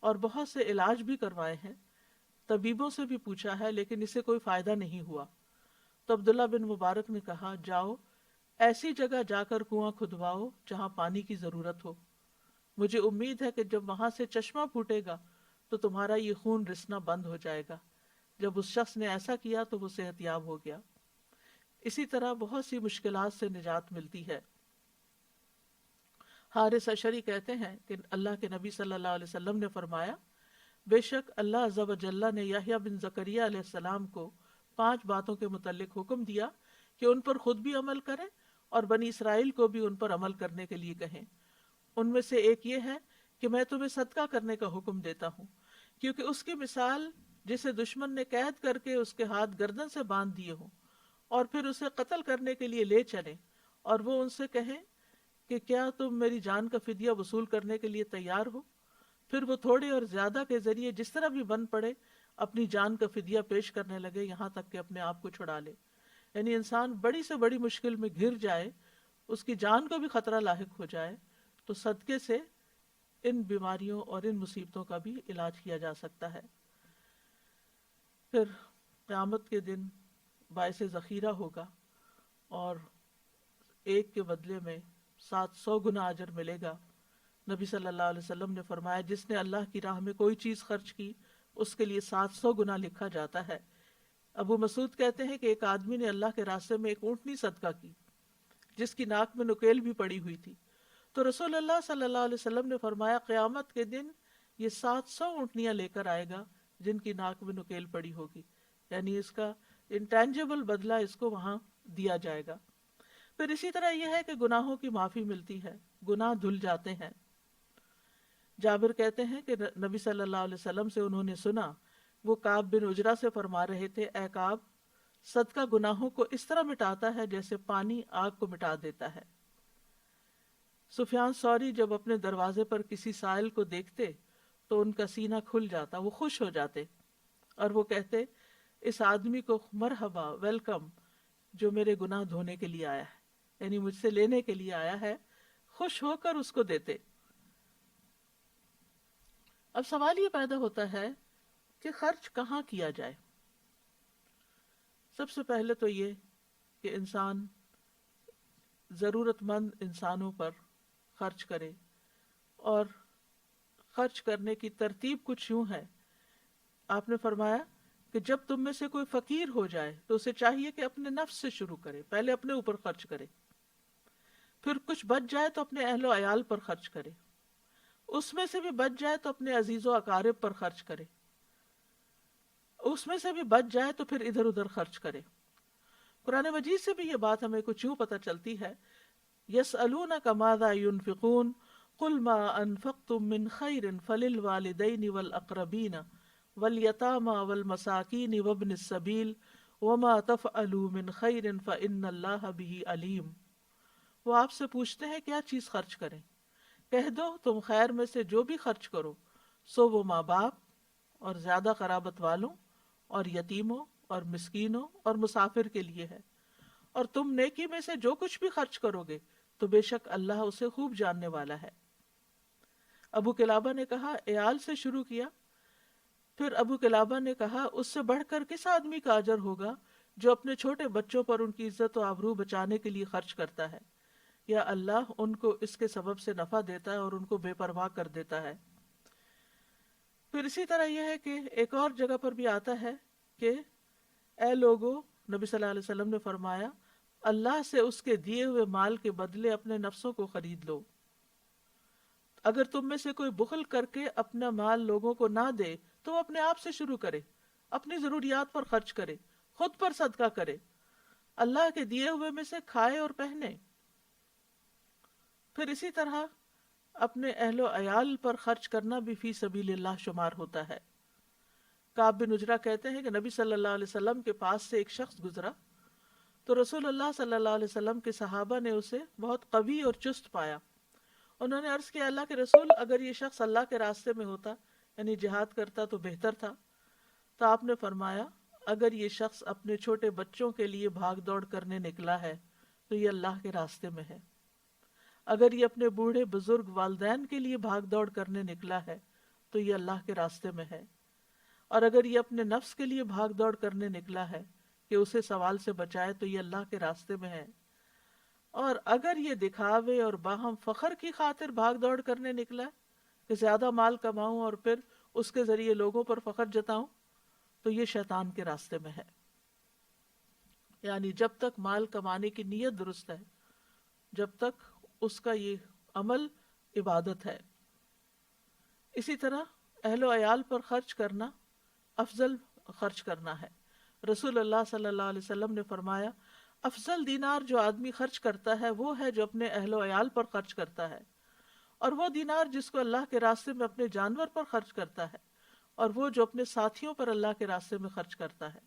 S1: اور بہت سے علاج بھی کروائے ہیں، طبیبوں سے بھی پوچھا ہے لیکن اسے کوئی فائدہ نہیں ہوا۔ تو عبداللہ بن مبارک نے کہا جاؤ ایسی جگہ جا کر کنواں کھدواؤ جہاں پانی کی ضرورت ہو، مجھے امید ہے کہ جب وہاں سے چشمہ پھوٹے گا تو تمہارا یہ خون رسنا بند ہو جائے گا۔ جب اس شخص نے ایسا کیا تو وہ صحت یاب ہو گیا۔ اسی طرح بہت سی مشکلات سے نجات ملتی ہے۔ حارث اشعری کہتے ہیں کہ اللہ کے نبی صلی اللہ علیہ وسلم نے فرمایا بے شک اللہ عز و جل نے یحییٰ بن زکریہ علیہ السلام کو 5 باتوں کے متعلق حکم دیا کہ ان پر خود بھی عمل کریں اور بنی اسرائیل کو بھی ان پر عمل کرنے کے لیے کہیں۔ ان میں سے ایک یہ ہے کہ میں تمہیں صدقہ کرنے کا حکم دیتا ہوں، کیونکہ اس کی مثال جسے دشمن نے قید کر کے اس کے ہاتھ گردن سے باندھ دیے ہوں اور پھر اسے قتل کرنے کے لیے لے چلیں اور وہ ان سے کہیں کہ کیا تم میری جان کا فدیہ وصول کرنے کے لیے تیار ہو، پھر وہ تھوڑے اور زیادہ کے ذریعے جس طرح بھی بن پڑے اپنی جان کا فدیہ پیش کرنے لگے یہاں تک کہ اپنے آپ کو چھڑا لے۔ یعنی انسان بڑی سے بڑی مشکل میں گھر جائے، اس کی جان کو بھی خطرہ لاحق ہو جائے، تو صدقے سے ان بیماریوں اور ان مصیبتوں کا بھی علاج کیا جا سکتا ہے۔ پھر قیامت کے دن باعث ذخیرہ ہوگا اور ایک کے بدلے میں 700 گنا اجر ملے گا۔ نبی صلی اللہ علیہ وسلم نے فرمایا جس نے اللہ کی راہ میں کوئی چیز خرچ کی اس کے لیے 700 گنا لکھا جاتا ہے۔ ابو مسعود کہتے ہیں کہ ایک آدمی نے اللہ کے راستے میں ایک اونٹنی صدقہ کی جس کی ناک میں نکیل بھی پڑی ہوئی تھی، تو رسول اللہ صلی اللہ علیہ وسلم نے فرمایا قیامت کے دن یہ 700 اونٹنیاں لے کر آئے گا جن کی ناک میں نکیل پڑی ہوگی، یعنی اس کا انٹینجیبل بدلہ اس کو وہاں دیا جائے گا۔ پھر اسی طرح یہ ہے کہ گناہوں کی معافی ملتی ہے، گناہ دھل جاتے ہیں۔ جابر کہتے ہیں کہ نبی صلی اللہ علیہ وسلم سے انہوں نے سنا، وہ کعب بن عجرہ سے فرما رہے تھے اے کعب، صدقہ گناہوں کو اس طرح مٹاتا ہے جیسے پانی آگ کو مٹا دیتا ہے۔ سفیان ثوری جب اپنے دروازے پر کسی سائل کو دیکھتے تو ان کا سینہ کھل جاتا، وہ خوش ہو جاتے اور وہ کہتے اس آدمی کو مرحبا، ویلکم، جو میرے گناہ دھونے کے لیے آیا ہے، یعنی مجھ سے لینے کے لیے آیا ہے، خوش ہو کر اس کو دیتے۔ اب سوال یہ پیدا ہوتا ہے کہ خرچ کہاں کیا جائے؟ سب سے پہلے تو یہ کہ انسان ضرورت مند انسانوں پر خرچ کرے، اور خرچ کرنے کی ترتیب کچھ یوں ہے۔ آپ نے فرمایا کہ جب تم میں سے کوئی فقیر ہو جائے تو اسے چاہیے کہ اپنے نفس سے شروع کرے، پہلے اپنے اوپر خرچ کرے، پھر کچھ بچ جائے تو اپنے اہل و عیال پر خرچ کرے، اس میں سے بھی بچ جائے تو اپنے عزیز و اقارب پر خرچ کرے، اس میں سے بھی بچ جائے تو پھر ادھر ادھر خرچ کرے۔ قرآن مجید سے بھی یہ بات ہمیں کچھ یوں پتہ چلتی ہے، يَسْأَلُونَكَ مَاذَا يُنْفِقُونَ قُلْ مَا أَنفَقْتُم مِّنْ خَيْرٍ فَلِلْوَالِدَيْنِ وَالْأَقْرَبِينَ وَالْيَتَامَى وَالْمَسَاكِينِ وَابْنِ السَّبِيلِ وَمَا تَفْعَلُوا مِنْ خَيْرٍ فَإِنَّ اللَّهَ بِهِ عَلِيمٌ۔ وہ آپ سے پوچھتے ہیں کیا چیز خرچ کریں، کہہ دو تم خیر میں سے جو بھی خرچ کرو سو وہ ماں باپ اور زیادہ قرابت والوں اور یتیموں اور مسکینوں اور مسافر کے لیے ہے، اور تم نیکی میں سے جو کچھ بھی خرچ کرو گے تو بے شک اللہ اسے خوب جاننے والا ہے۔ ابو قلابہ نے کہا عیال سے شروع کیا، پھر ابو قلابہ نے کہا اس سے بڑھ کر کس آدمی کا اجر ہوگا جو اپنے چھوٹے بچوں پر ان کی عزت و آبرو بچانے کے لیے خرچ کرتا ہے، یا اللہ ان کو اس کے سبب سے نفع دیتا ہے اور ان کو بے پرواہ کر دیتا ہے۔ پھر اسی طرح یہ ہے کہ ایک اور جگہ پر بھی آتا ہے کہ اے لوگو، نبی صلی اللہ علیہ وسلم نے فرمایا اللہ سے اس کے دیے ہوئے مال کے بدلے اپنے نفسوں کو خرید لو۔ اگر تم میں سے کوئی بخل کر کے اپنا مال لوگوں کو نہ دے تو وہ اپنے آپ سے شروع کرے، اپنی ضروریات پر خرچ کرے، خود پر صدقہ کرے، اللہ کے دیے ہوئے میں سے کھائے اور پہنے۔ پھر اسی طرح اپنے اہل و عیال پر خرچ کرنا بھی فی سبیل اللہ شمار ہوتا ہے۔ کعب بن عجرہ کہتے ہیں کہ نبی صلی اللہ علیہ وسلم کے پاس سے ایک شخص گزرا تو رسول اللہ صلی اللہ علیہ وسلم کے صحابہ نے اسے بہت قوی اور چست پایا۔ انہوں نے عرض کیا، اللہ کے رسول، اگر یہ شخص اللہ کے راستے میں ہوتا، یعنی جہاد کرتا تو بہتر تھا۔ تو آپ نے فرمایا، اگر یہ شخص اپنے چھوٹے بچوں کے لیے بھاگ دوڑ کرنے نکلا ہے تو یہ اللہ کے راستے میں ہے، اگر یہ اپنے بوڑھے بزرگ والدین کے لیے بھاگ دوڑ کرنے نکلا ہے تو یہ اللہ کے راستے میں ہے، اور اگر یہ اپنے نفس کے لیے بھاگ دوڑ کرنے نکلا ہے کہ اسے سوال سے بچائے تو یہ اللہ کے راستے میں ہے، اور اگر یہ دکھاوے اور باہم فخر کی خاطر بھاگ دوڑ کرنے نکلا ہے کہ زیادہ مال کماؤں اور پھر اس کے ذریعے لوگوں پر فخر جتاؤں تو یہ شیطان کے راستے میں ہے۔ یعنی جب تک مال کمانے کی نیت درست ہے، جب تک اس کا یہ عمل عبادت ہے۔ اسی طرح اہل و عیال پر خرچ کرنا افضل خرچ کرنا ہے۔ رسول اللہ صلی اللہ علیہ وسلم نے فرمایا، افضل دینار جو آدمی خرچ کرتا ہے وہ ہے جو اپنے اہل و عیال پر خرچ کرتا ہے، اور وہ دینار جس کو اللہ کے راستے میں اپنے جانور پر خرچ کرتا ہے، اور وہ جو اپنے ساتھیوں پر اللہ کے راستے میں خرچ کرتا ہے۔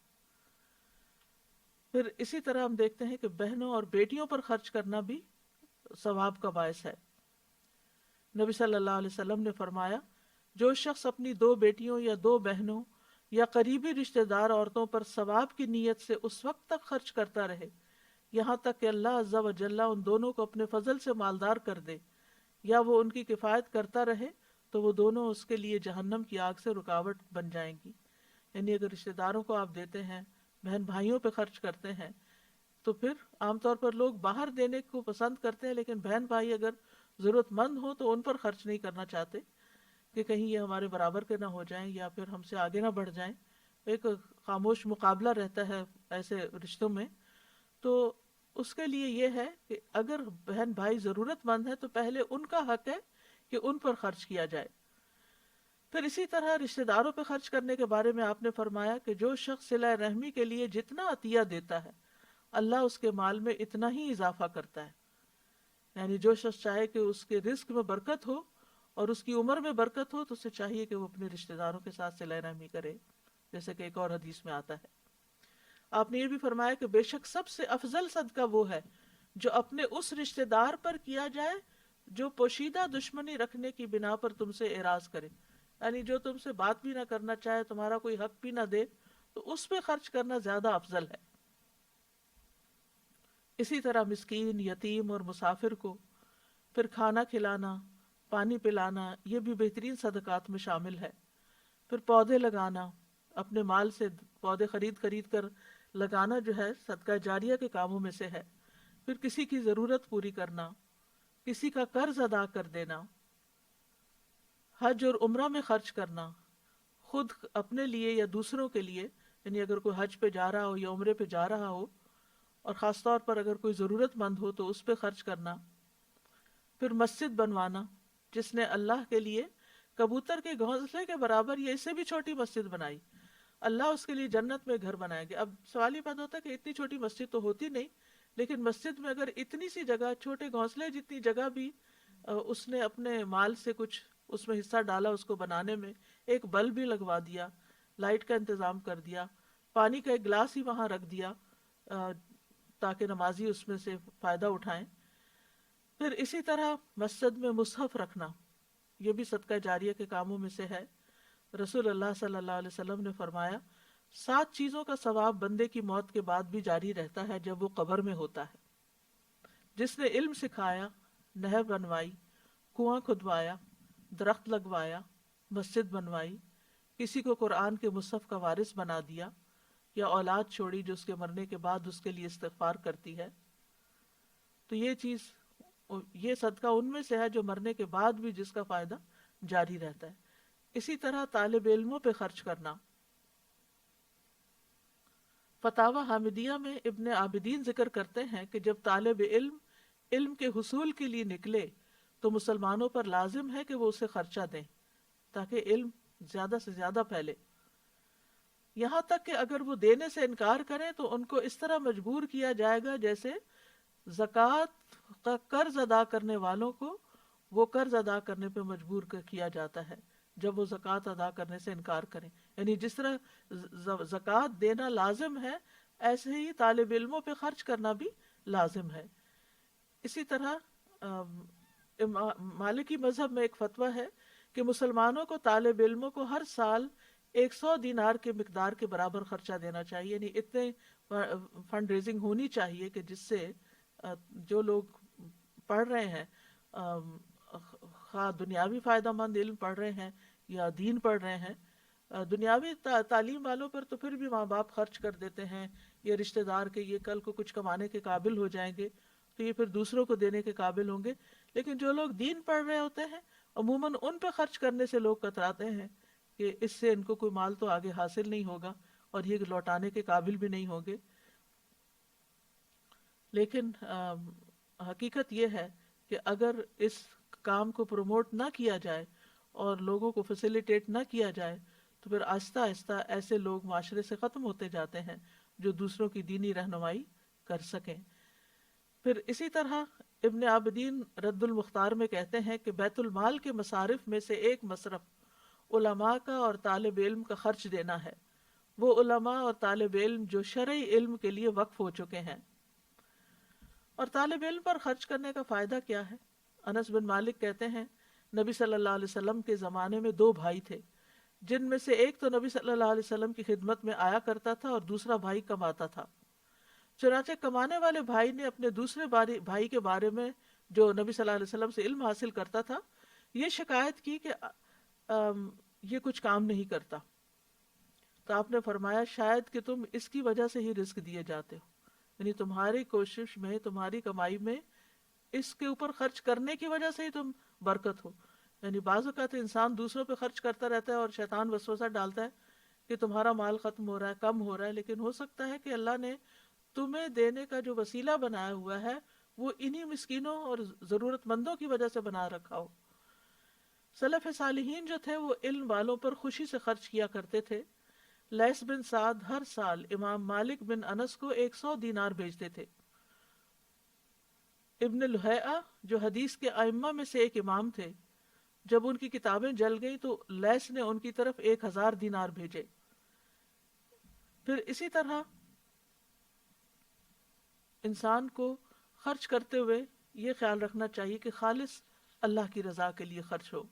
S1: پھر اسی طرح ہم دیکھتے ہیں کہ بہنوں اور بیٹیوں پر خرچ کرنا بھی ثواب کا باعث ہے۔ نبی صلی اللہ علیہ وسلم نے فرمایا، جو شخص اپنی 2 بیٹیوں یا 2 بہنوں یا قریبی رشتہ دار عورتوں پر ثواب کی نیت سے اس وقت تک خرچ کرتا رہے یہاں تک کہ اللہ عز و جل ان دونوں کو اپنے فضل سے مالدار کر دے، یا وہ ان کی کفایت کرتا رہے، تو وہ دونوں اس کے لیے جہنم کی آگ سے رکاوٹ بن جائیں گی۔ یعنی اگر رشتہ داروں کو آپ دیتے ہیں، بہن بھائیوں پہ خرچ کرتے ہیں، تو پھر عام طور پر لوگ باہر دینے کو پسند کرتے ہیں، لیکن بہن بھائی اگر ضرورت مند ہو تو ان پر خرچ نہیں کرنا چاہتے کہ کہیں یہ ہمارے برابر کے نہ ہو جائیں یا پھر ہم سے آگے نہ بڑھ جائیں۔ ایک خاموش مقابلہ رہتا ہے ایسے رشتوں میں۔ تو اس کے لیے یہ ہے کہ اگر بہن بھائی ضرورت مند ہے تو پہلے ان کا حق ہے کہ ان پر خرچ کیا جائے۔ پھر اسی طرح رشتہ داروں پہ خرچ کرنے کے بارے میں آپ نے فرمایا کہ جو شخص صلہ رحمی کے لیے جتنا عطیہ دیتا ہے اللہ اس کے مال میں اتنا ہی اضافہ کرتا ہے۔ یعنی جو شخص چاہے کہ اس کے رزق میں برکت ہو اور اس کی عمر میں برکت ہو تو اسے چاہیے کہ وہ اپنے رشتہ داروں کے ساتھ صلہ رحمی کرے، جیسے کہ ایک اور حدیث میں آتا ہے۔ آپ نے یہ بھی فرمایا کہ بے شک سب سے افضل صدقہ وہ ہے جو اپنے اس رشتہ دار پر کیا جائے جو پوشیدہ دشمنی رکھنے کی بنا پر تم سے اعراض کرے، یعنی جو تم سے بات بھی نہ کرنا چاہے، تمہارا کوئی حق بھی نہ دے، تو اس پہ خرچ کرنا زیادہ افضل ہے۔ اسی طرح مسکین، یتیم اور مسافر کو پھر کھانا کھلانا، پانی پلانا، یہ بھی بہترین صدقات میں شامل ہے۔ پھر پودے لگانا، اپنے مال سے پودے خرید کر لگانا جو ہے صدقہ جاریہ کے کاموں میں سے ہے۔ پھر کسی کی ضرورت پوری کرنا، کسی کا قرض ادا کر دینا، حج اور عمرہ میں خرچ کرنا، خود اپنے لیے یا دوسروں کے لیے، یعنی اگر کوئی حج پہ جا رہا ہو یا عمرے پہ جا رہا ہو اور خاص طور پر اگر کوئی ضرورت مند ہو تو اس پہ خرچ کرنا۔ پھر مسجد بنوانا، جس نے اللہ کے لیے کبوتر کے گھونسلے کے برابر یا اس سے بھی چھوٹی مسجد بنائی، اللہ اس کے لیے جنت میں گھر بنائیں گے۔ اب سوال یہ پیدا ہوتا ہے کہ اتنی چھوٹی مسجد تو ہوتی نہیں، لیکن مسجد میں اگر اتنی سی جگہ، چھوٹے گھونسلے جتنی جگہ بھی اس نے اپنے مال سے کچھ اس میں حصہ ڈالا، اس کو بنانے میں ایک بلب بھی لگوا دیا، لائٹ کا انتظام کر دیا، پانی کا ایک گلاس ہی وہاں رکھ دیا تاکہ نمازی اس میں سے فائدہ اٹھائیں۔ پھر اسی طرح مسجد میں مصحف رکھنا، یہ بھی صدقہ جاریہ کے کاموں میں سے ہے۔ رسول اللہ صلی اللہ علیہ وسلم نے فرمایا 7 چیزوں کا ثواب بندے کی موت کے بعد بھی جاری رہتا ہے جب وہ قبر میں ہوتا ہے: جس نے علم سکھایا، نہر بنوائی، کنواں کھدوایا، درخت لگوایا، مسجد بنوائی، کسی کو قرآن کے مصحف کا وارث بنا دیا، یا اولاد چھوڑی جو اس کے مرنے کے بعد اس کے لیے استغفار کرتی ہے۔ تو یہ صدقہ ان میں سے ہے جو مرنے کے بعد بھی جس کا فائدہ جاری رہتا ہے۔ اسی طرح طالب علموں پہ خرچ کرنا۔ فتاوی حامدیہ میں ابن عابدین ذکر کرتے ہیں کہ جب طالب علم کے حصول کے لیے نکلے تو مسلمانوں پر لازم ہے کہ وہ اسے خرچہ دیں تاکہ علم زیادہ سے زیادہ پھیلے۔ یہاں تک کہ اگر وہ دینے سے انکار کریں تو ان کو اس طرح مجبور کیا جائے گا جیسے زکوٰۃ کا قرض ادا کرنے والوں کو وہ قرض ادا کرنے پہ مجبور کیا جاتا ہے جب وہ زکوٰۃ ادا کرنے سے انکار کریں. یعنی جس طرح زکوٰۃ دینا لازم ہے ایسے ہی طالب علموں پہ خرچ کرنا بھی لازم ہے. اسی طرح مالکی مذہب میں ایک فتویٰ ہے کہ مسلمانوں کو طالب علموں کو ہر سال 100 دینار کے مقدار کے برابر خرچہ دینا چاہیے. یعنی اتنے فنڈ ریزنگ ہونی چاہیے کہ جس سے جو لوگ پڑھ رہے ہیں خواہ دنیاوی فائدہ مند علم پڑھ رہے ہیں یا دین پڑھ رہے ہیں. دنیاوی تعلیم والوں پر تو پھر بھی ماں باپ خرچ کر دیتے ہیں یا رشتہ دار کے یہ کل کو کچھ کمانے کے قابل ہو جائیں گے تو یہ پھر دوسروں کو دینے کے قابل ہوں گے. لیکن جو لوگ دین پڑھ رہے ہوتے ہیں عموماً ان پہ خرچ کرنے سے لوگ کتراتے ہیں کہ اس سے ان کو کوئی مال تو آگے حاصل نہیں ہوگا اور یہ لوٹانے کے قابل بھی نہیں ہوں گے. لیکن حقیقت یہ ہے کہ اگر اس کام کو پروموٹ نہ کیا جائے اور لوگوں کو فیسیلیٹیٹ نہ کیا جائے تو پھر آہستہ آہستہ ایسے لوگ معاشرے سے ختم ہوتے جاتے ہیں جو دوسروں کی دینی رہنمائی کر سکیں. پھر اسی طرح ابن عابدین رد المختار میں کہتے ہیں کہ بیت المال کے مصارف میں سے ایک مصرف علماء کا اور طالب علم کا خرچ دینا ہے. وہ علماء اور طالب علم جو شرعی علم کے لیے وقف ہو چکے ہیں. اور طالب علم پر خرچ کرنے کا فائدہ کیا ہے؟ انس بن مالک کہتے ہیں نبی صلی اللہ علیہ وسلم کے زمانے میں 2 بھائی تھے جن میں سے ایک تو نبی صلی اللہ علیہ وسلم کی خدمت میں آیا کرتا تھا اور دوسرا بھائی کماتا تھا. چنانچہ کمانے والے بھائی نے اپنے دوسرے بھائی کے بارے میں جو نبی صلی اللہ علیہ وسلم سے علم حاصل کرتا تھا یہ شکایت کی کہ یہ کچھ کام نہیں کرتا. تو آپ نے فرمایا شاید کہ تم اس کی وجہ سے ہی رزق دیے جاتے ہو. یعنی تمہاری کوشش میں تمہاری کمائی میں اس کے اوپر خرچ کرنے کی وجہ سے ہی تم برکت ہو. یعنی بعض اوقات انسان دوسروں پہ خرچ کرتا رہتا ہے اور شیطان وسوسہ ڈالتا ہے کہ تمہارا مال ختم ہو رہا ہے کم ہو رہا ہے. لیکن ہو سکتا ہے کہ اللہ نے تمہیں دینے کا جو وسیلہ بنایا ہوا ہے وہ انہی مسکینوں اور ضرورت مندوں کی وجہ سے بنا رکھا ہو. سلف صالحین جو تھے وہ علم والوں پر خوشی سے خرچ کیا کرتے تھے. لیث بن سعد ہر سال امام مالک بن انس کو 100 دینار بھیجتے تھے. ابن لہیعہ جو حدیث کے ائمہ میں سے ایک امام تھے جب ان کی کتابیں جل گئی تو لیث نے ان کی طرف 1000 دینار بھیجے. پھر اسی طرح انسان کو خرچ کرتے ہوئے یہ خیال رکھنا چاہیے کہ خالص اللہ کی رضا کے لیے خرچ ہو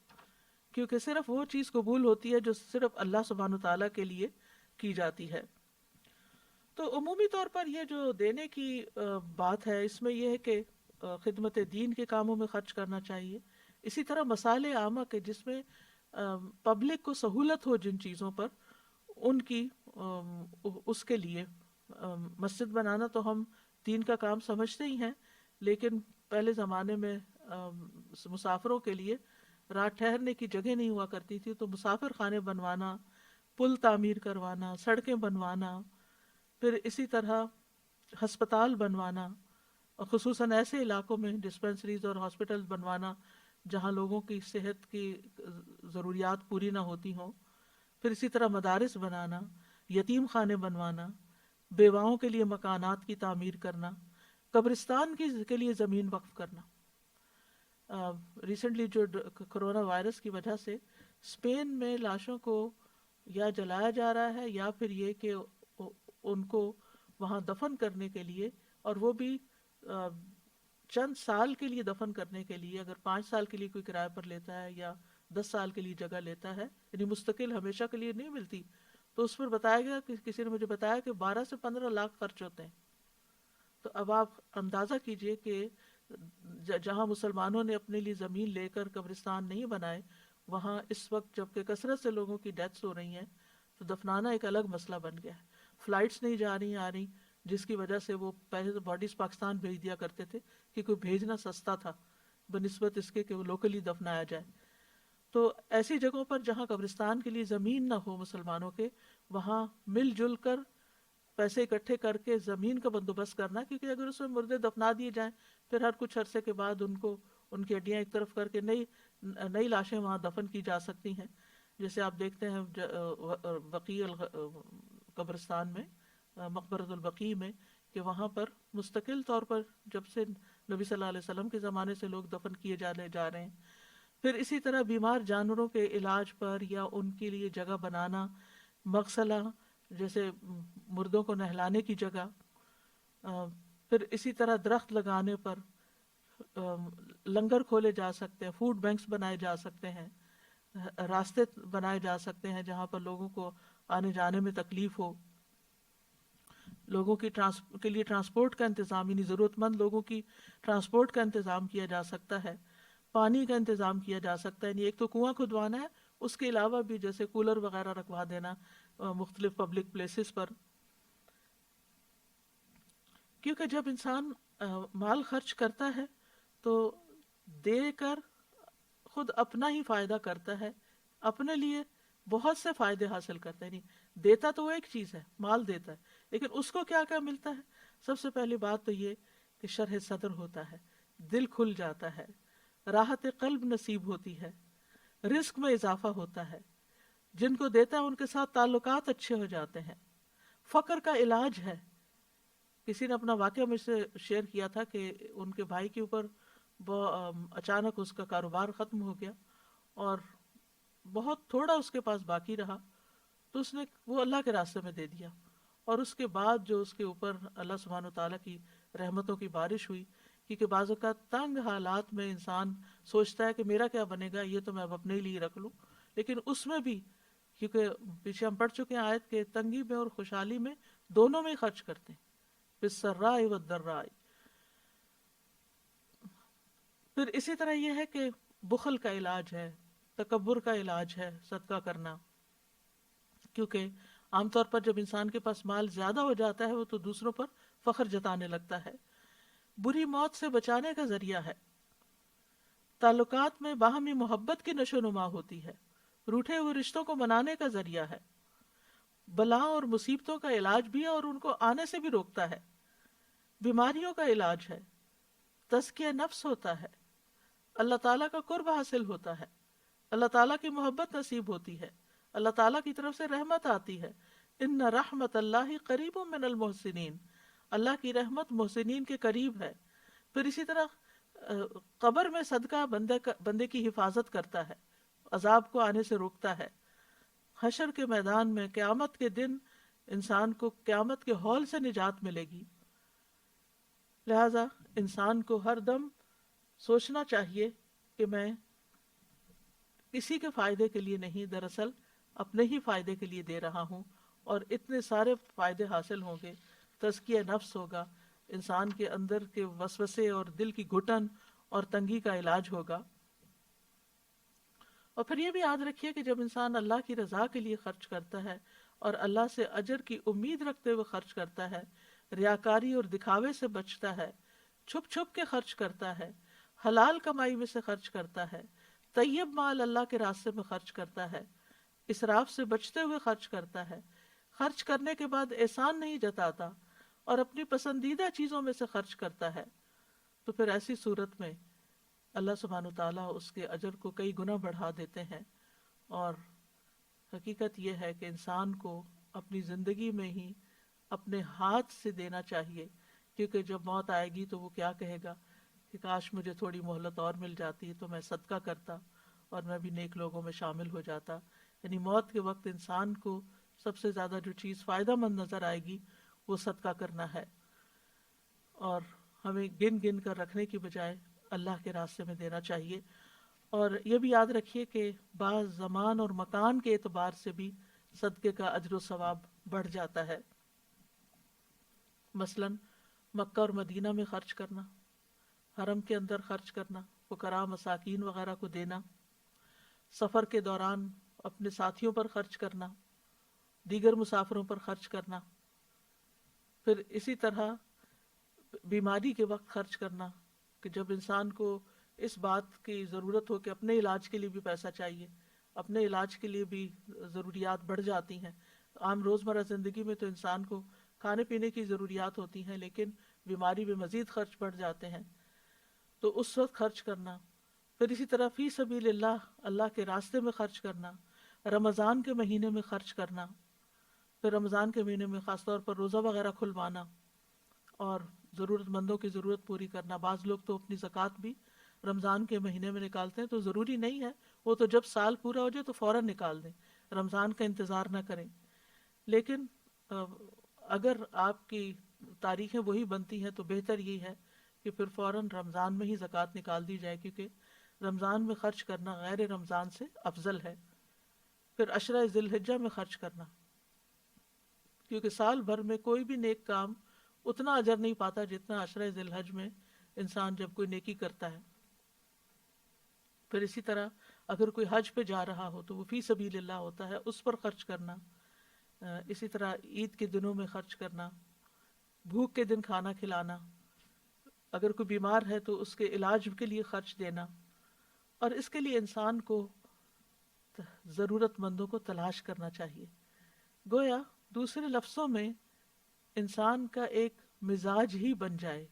S1: کیونکہ صرف وہ چیز قبول ہوتی ہے جو صرف اللہ سبحانہ وتعالیٰ کے لیے کی جاتی ہے. تو عمومی طور پر یہ جو دینے کی بات ہے اس میں یہ ہے کہ خدمت دین کے کاموں میں خرچ کرنا چاہیے. اسی طرح مسائل عامہ کے جس میں پبلک کو سہولت ہو جن چیزوں پر ان کی اس کے لیے مسجد بنانا تو ہم دین کا کام سمجھتے ہی ہیں لیکن پہلے زمانے میں مسافروں کے لیے رات ٹھہرنے کی جگہ نہیں ہوا کرتی تھی تو مسافر خانے بنوانا پل تعمیر کروانا سڑکیں بنوانا پھر اسی طرح ہسپتال بنوانا اور خصوصاً ایسے علاقوں میں ڈسپنسریز اور ہاسپٹل بنوانا جہاں لوگوں کی صحت کی ضروریات پوری نہ ہوتی ہوں. پھر اسی طرح مدارس بنانا یتیم خانے بنوانا بیواؤں کے لیے مکانات کی تعمیر کرنا قبرستان کے لیے زمین وقف کرنا. ریسنٹلی جو کرونا وائرس کی وجہ سے اسپین میں لاشوں کو یا جلایا جا رہا ہے یا پھر یہ کہ ان کو وہاں دفن کرنے کے لیے اور وہ بھی چند سال کے لیے دفن کرنے کے لیے اگر 5 سال کے لیے کوئی کرائے پر لیتا ہے یا 10 سال کے لیے جگہ لیتا ہے یعنی مستقل ہمیشہ کے لیے نہیں ملتی تو اس پر بتایا گیا کہ کسی نے مجھے بتایا کہ 12 سے 15 لاکھ خرچ ہوتے ہیں. تو اب آپ اندازہ کیجئے کہ جہاں مسلمانوں نے اپنے لیے زمین لے کر قبرستان نہیں بنائے وہاں اس وقت جبکہ کثرت سے لوگوں کی ڈیتھس ہو رہی ہیں تو دفنانا ایک الگ مسئلہ بن گیا ہے. فلائٹس نہیں جا رہی آ رہی جس کی وجہ سے وہ پہلے تو باڈیز پاکستان بھیج دیا کرتے تھے کہ کوئی بھیجنا سستا تھا بنسبت اس کے کہ وہ لوکلی دفنایا جائے. تو ایسی جگہوں پر جہاں قبرستان کے لیے زمین نہ ہو مسلمانوں کے وہاں مل جل کر پیسے اکٹھے کر کے زمین کا بندوبست کرنا کیونکہ اگر اس میں مردے دفنا دیے جائیں پھر ہر کچھ عرصے کے بعد ان کی ہڈیاں ایک طرف کر کے نئی لاشیں وہاں دفن کی جا سکتی ہیں. جیسے آپ دیکھتے ہیں قبرستان میں، مقبرۃ البقیع میں، کہ وہاں پر مستقل طور پر جب سے نبی صلی اللہ علیہ وسلم کے زمانے سے لوگ دفن کیے جانے جا رہے ہیں۔ پھر اسی طرح بیمار جانوروں کے علاج پر یا ان کے لیے جگہ بنانا، مغسلہ جیسے مردوں کو نہلانے کی جگہ، پھر اسی طرح درخت لگانے پر لنگر کھولے جا سکتے ہیں، فوڈ بینکس بنائے جا سکتے ہیں، راستے بنائے جا سکتے ہیں جہاں پر لوگوں کو آنے جانے میں تکلیف ہو، لوگوں کی کے لیے ٹرانسپورٹ کا انتظام، یعنی ضرورت مند لوگوں کی ٹرانسپورٹ کا انتظام کیا جا سکتا ہے، پانی کا انتظام کیا جا سکتا ہے۔ یعنی ایک تو کنواں کھدوانا ہے، اس کے علاوہ بھی جیسے کولر وغیرہ رکھوا دینا مختلف پبلک پلیسز پر، کیونکہ جب انسان مال خرچ کرتا ہے تو دے کر خود اپنا ہی فائدہ کرتا ہے، اپنے لیے بہت سے فائدے حاصل کرتا ہے۔ نہیں دیتا تو وہ ایک چیز ہے، مال دیتا ہے، لیکن اس کو کیا کیا ملتا ہے؟ سب سے پہلی بات تو یہ کہ شرح صدر ہوتا ہے، دل کھل جاتا ہے، راحت قلب نصیب ہوتی ہے، رزق میں اضافہ ہوتا ہے، جن کو دیتا ہے ان کے ساتھ تعلقات اچھے ہو جاتے ہیں، فقر کا علاج ہے۔ کسی نے اپنا واقعہ مجھ سے شیئر کیا تھا کہ ان کے بھائی کے اوپر اچانک اس کا کاروبار ختم ہو گیا اور بہت تھوڑا اس کے پاس باقی رہا، تو اس نے وہ اللہ کے راستے میں دے دیا، اور اس کے بعد جو اس کے اوپر اللہ سبحانہ وتعالیٰ کی رحمتوں کی بارش ہوئی، کیونکہ بعض اوقات تنگ حالات میں انسان سوچتا ہے کہ میرا کیا بنے گا، یہ تو میں اب اپنے لیے رکھ لوں، لیکن اس میں بھی کیونکہ پیچھے ہم پڑھ چکے ہیں آیت کہ تنگی میں اور خوشحالی میں دونوں میں خرچ کرتے ہیں، بالسراء والضراء۔ پھر اسی طرح یہ ہے کہ بخل کا علاج ہے، تکبر کا علاج ہے صدقہ کرنا، کیونکہ عام طور پر جب انسان کے پاس مال زیادہ ہو جاتا ہے وہ تو دوسروں پر فخر جتانے لگتا ہے، بری موت سے بچانے کا ذریعہ ہے، تعلقات میں باہمی محبت کی نشو نما ہوتی ہے، روٹھے ہوئے رشتوں کو منانے کا ذریعہ ہے، بلا اور مصیبتوں کا علاج بھی ہے اور ان کو آنے سے بھی روکتا ہے، بیماریوں کا علاج ہے، تزکیہ نفس ہوتا ہے، اللہ تعالیٰ کا قرب حاصل ہوتا ہے، اللہ تعالیٰ کی محبت نصیب ہوتی ہے، اللہ تعالیٰ کی طرف سے رحمت آتی ہے، ان رحمت اللہ قریب من المحسنین، اللہ کی رحمت محسنین کے قریب ہے۔ پھر اسی طرح قبر میں صدقہ بندے کی حفاظت کرتا ہے، عذاب کو آنے سے روکتا ہے، حشر کے میدان میں قیامت کے دن انسان کو قیامت کے ہول سے نجات ملے گی۔ لہذا انسان کو ہر دم سوچنا چاہیے کہ میں کسی کے فائدے کے لیے نہیں، دراصل اپنے ہی فائدے کے لیے دے رہا ہوں، اور اتنے سارے فائدے حاصل ہوں گے، تزکیہ نفس ہوگا، انسان کے اندر کے وسوسے اور دل کی گھٹن اور تنگی کا علاج ہوگا۔ اور پھر یہ بھی یاد رکھیے کہ جب انسان اللہ کی رضا کے لیے خرچ کرتا ہے اور اللہ سے اجر کی امید رکھتے ہوئے خرچ کرتا ہے، ریاکاری اور دکھاوے سے بچتا ہے، چھپ چھپ کے خرچ کرتا ہے، حلال کمائی میں سے خرچ کرتا ہے، طیب مال اللہ کے راستے میں خرچ کرتا ہے، اسراف سے بچتے ہوئے خرچ کرتا ہے، خرچ کرنے کے بعد احسان نہیں جتاتا اور اپنی پسندیدہ چیزوں میں سے خرچ کرتا ہے، تو پھر ایسی صورت میں اللہ سبحانہ تعالیٰ اس کے اجر کو کئی گنا بڑھا دیتے ہیں۔ اور حقیقت یہ ہے کہ انسان کو اپنی زندگی میں ہی اپنے ہاتھ سے دینا چاہیے، کیونکہ جب موت آئے گی تو وہ کیا کہے گا کہ کاش مجھے تھوڑی مہلت اور مل جاتی تو میں صدقہ کرتا اور میں بھی نیک لوگوں میں شامل ہو جاتا۔ یعنی موت کے وقت انسان کو سب سے زیادہ جو چیز فائدہ مند نظر آئے گی وہ صدقہ کرنا ہے، اور ہمیں گن گن کر رکھنے کی بجائے اللہ کے راستے میں دینا چاہیے۔ اور یہ بھی یاد رکھیے کہ بعض زمان اور مکان کے اعتبار سے بھی صدقے کا اجر و ثواب بڑھ جاتا ہے، مثلا مکہ اور مدینہ میں خرچ کرنا، حرم کے اندر خرچ کرنا، فقراء مساکین وغیرہ کو دینا، سفر کے دوران اپنے ساتھیوں پر خرچ کرنا، دیگر مسافروں پر خرچ کرنا، پھر اسی طرح بیماری کے وقت خرچ کرنا، کہ جب انسان کو اس بات کی ضرورت ہو کہ اپنے علاج کے لیے بھی پیسہ چاہیے، اپنے علاج کے لیے بھی ضروریات بڑھ جاتی ہیں۔ عام روزمرہ زندگی میں تو انسان کو کھانے پینے کی ضروریات ہوتی ہیں، لیکن بیماری میں مزید خرچ بڑھ جاتے ہیں، تو اس وقت خرچ کرنا۔ پھر اسی طرح فی سبیل اللہ، اللہ کے راستے میں خرچ کرنا، رمضان کے مہینے میں خرچ کرنا، پھر رمضان کے مہینے میں خاص طور پر روزہ وغیرہ کھلوانا اور ضرورت مندوں کی ضرورت پوری کرنا. بعض لوگ تو اپنی زکوٰۃ بھی رمضان کے مہینے میں نکالتے ہیں، تو ضروری نہیں ہے وہ تو جب سال پورا ہو جائے تو فوراً نکال دیں، رمضان کا انتظار نہ کریں. لیکن اگر آپ کی تاریخیں وہی بنتی ہیں تو بہتر یہ ہے کہ پھر فوراً رمضان میں ہی زکوٰۃ نکال دی جائے، کیونکہ رمضان میں خرچ کرنا غیر رمضان سے افضل ہے. پھر عشرہ ذی الحجہ میں خرچ کرنا، کیونکہ سال بھر میں کوئی بھی نیک کام اتنا اجر نہیں پاتا جتنا عشرہ ذی الحج میں انسان جب کوئی نیکی کرتا ہے. پھر اسی طرح اگر کوئی حج پہ جا رہا ہو تو وہ فی سبیل اللہ ہوتا ہے، اس پر خرچ کرنا. اسی طرح عید کے دنوں میں خرچ کرنا، بھوک کے دن کھانا کھلانا، اگر کوئی بیمار ہے تو اس کے علاج کے لیے خرچ دینا. اور اس کے لیے انسان کو ضرورت مندوں کو تلاش کرنا چاہیے. گویا دوسرے لفظوں میں انسان کا ایک مزاج ہی بن جائے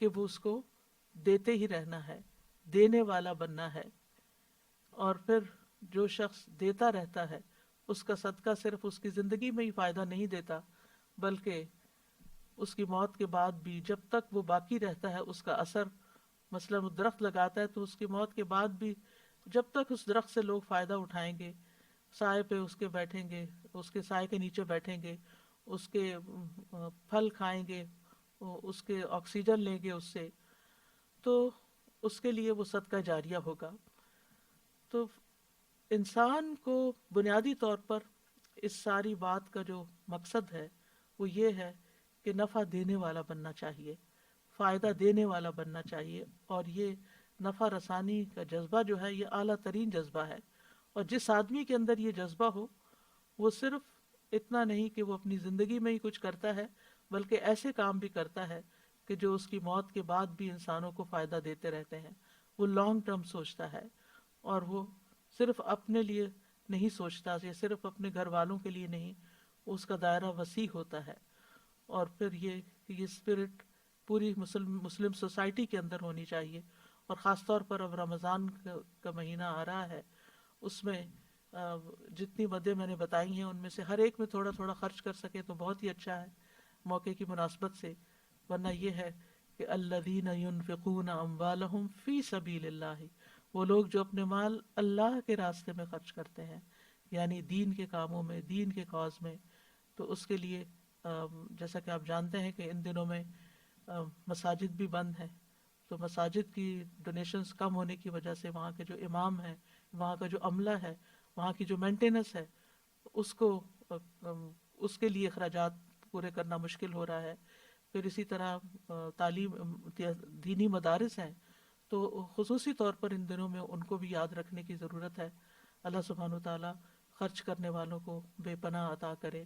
S1: کہ وہ اس کو دیتے ہی رہنا ہے، دینے والا بننا ہے. اور پھر جو شخص دیتا رہتا ہے اس کا صدقہ صرف اس کی زندگی میں ہی فائدہ نہیں دیتا، بلکہ اس کی موت کے بعد بھی جب تک وہ باقی رہتا ہے اس کا اثر. مثلا وہ درخت لگاتا ہے تو اس کی موت کے بعد بھی جب تک اس درخت سے لوگ فائدہ اٹھائیں گے، سائے پہ اس کے بیٹھیں گے، اس کے سائے کے نیچے بیٹھیں گے، اس کے پھل کھائیں گے، اس کے آکسیجن لیں گے اس سے، تو اس کے لیے وہ صدقہ جاریہ ہوگا. تو انسان کو بنیادی طور پر اس ساری بات کا جو مقصد ہے وہ یہ ہے کہ نفع دینے والا بننا چاہیے، فائدہ دینے والا بننا چاہیے. اور یہ نفع رسانی کا جذبہ جو ہے یہ اعلیٰ ترین جذبہ ہے. اور جس آدمی کے اندر یہ جذبہ ہو وہ صرف اتنا نہیں کہ وہ اپنی زندگی میں ہی کچھ کرتا ہے، بلکہ ایسے کام بھی کرتا ہے کہ جو اس کی موت کے بعد بھی انسانوں کو فائدہ دیتے رہتے ہیں. وہ لانگ ٹرم سوچتا ہے اور وہ صرف اپنے لیے نہیں سوچتا، یا صرف اپنے گھر والوں کے لیے نہیں، اس کا دائرہ وسیع ہوتا ہے. اور پھر یہ اسپرٹ پوری مسلم سوسائٹی کے اندر ہونی چاہیے. اور خاص طور پر اب رمضان کا مہینہ آ رہا ہے، اس میں جتنی مدیں میں نے بتائی ہیں ان میں سے ہر ایک میں تھوڑا تھوڑا خرچ کر سکے تو بہت ہی اچھا ہے موقع کی مناسبت سے. ورنہ یہ ہے کہ الذین ينفقون اموالهم فی سبیل اللہ، وہ لوگ جو اپنے مال اللہ کے راستے میں خرچ کرتے ہیں، یعنی دین کے کاموں میں، دین کے کاز میں. تو اس کے لیے جیسا کہ آپ جانتے ہیں کہ ان دنوں میں مساجد بھی بند ہیں، تو مساجد کی ڈونیشنز کم ہونے کی وجہ سے وہاں کے جو امام ہیں، وہاں کا جو عملہ ہے، وہاں کی جو مینٹیننس ہے، اس کو اس کے لیے اخراجات پورے کرنا مشکل ہو رہا ہے. پھر اسی طرح تعلیم دینی مدارس ہیں تو خصوصی طور پر ان دنوں میں ان کو بھی یاد رکھنے کی ضرورت ہے. اللہ سبحانہ وتعالیٰ خرچ کرنے والوں کو بے پناہ عطا کرے،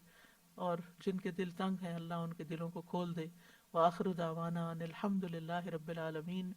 S1: اور جن کے دل تنگ ہیں اللہ ان کے دلوں کو کھول دے. وآخر دعوانا ان الحمد للہ رب العالمین.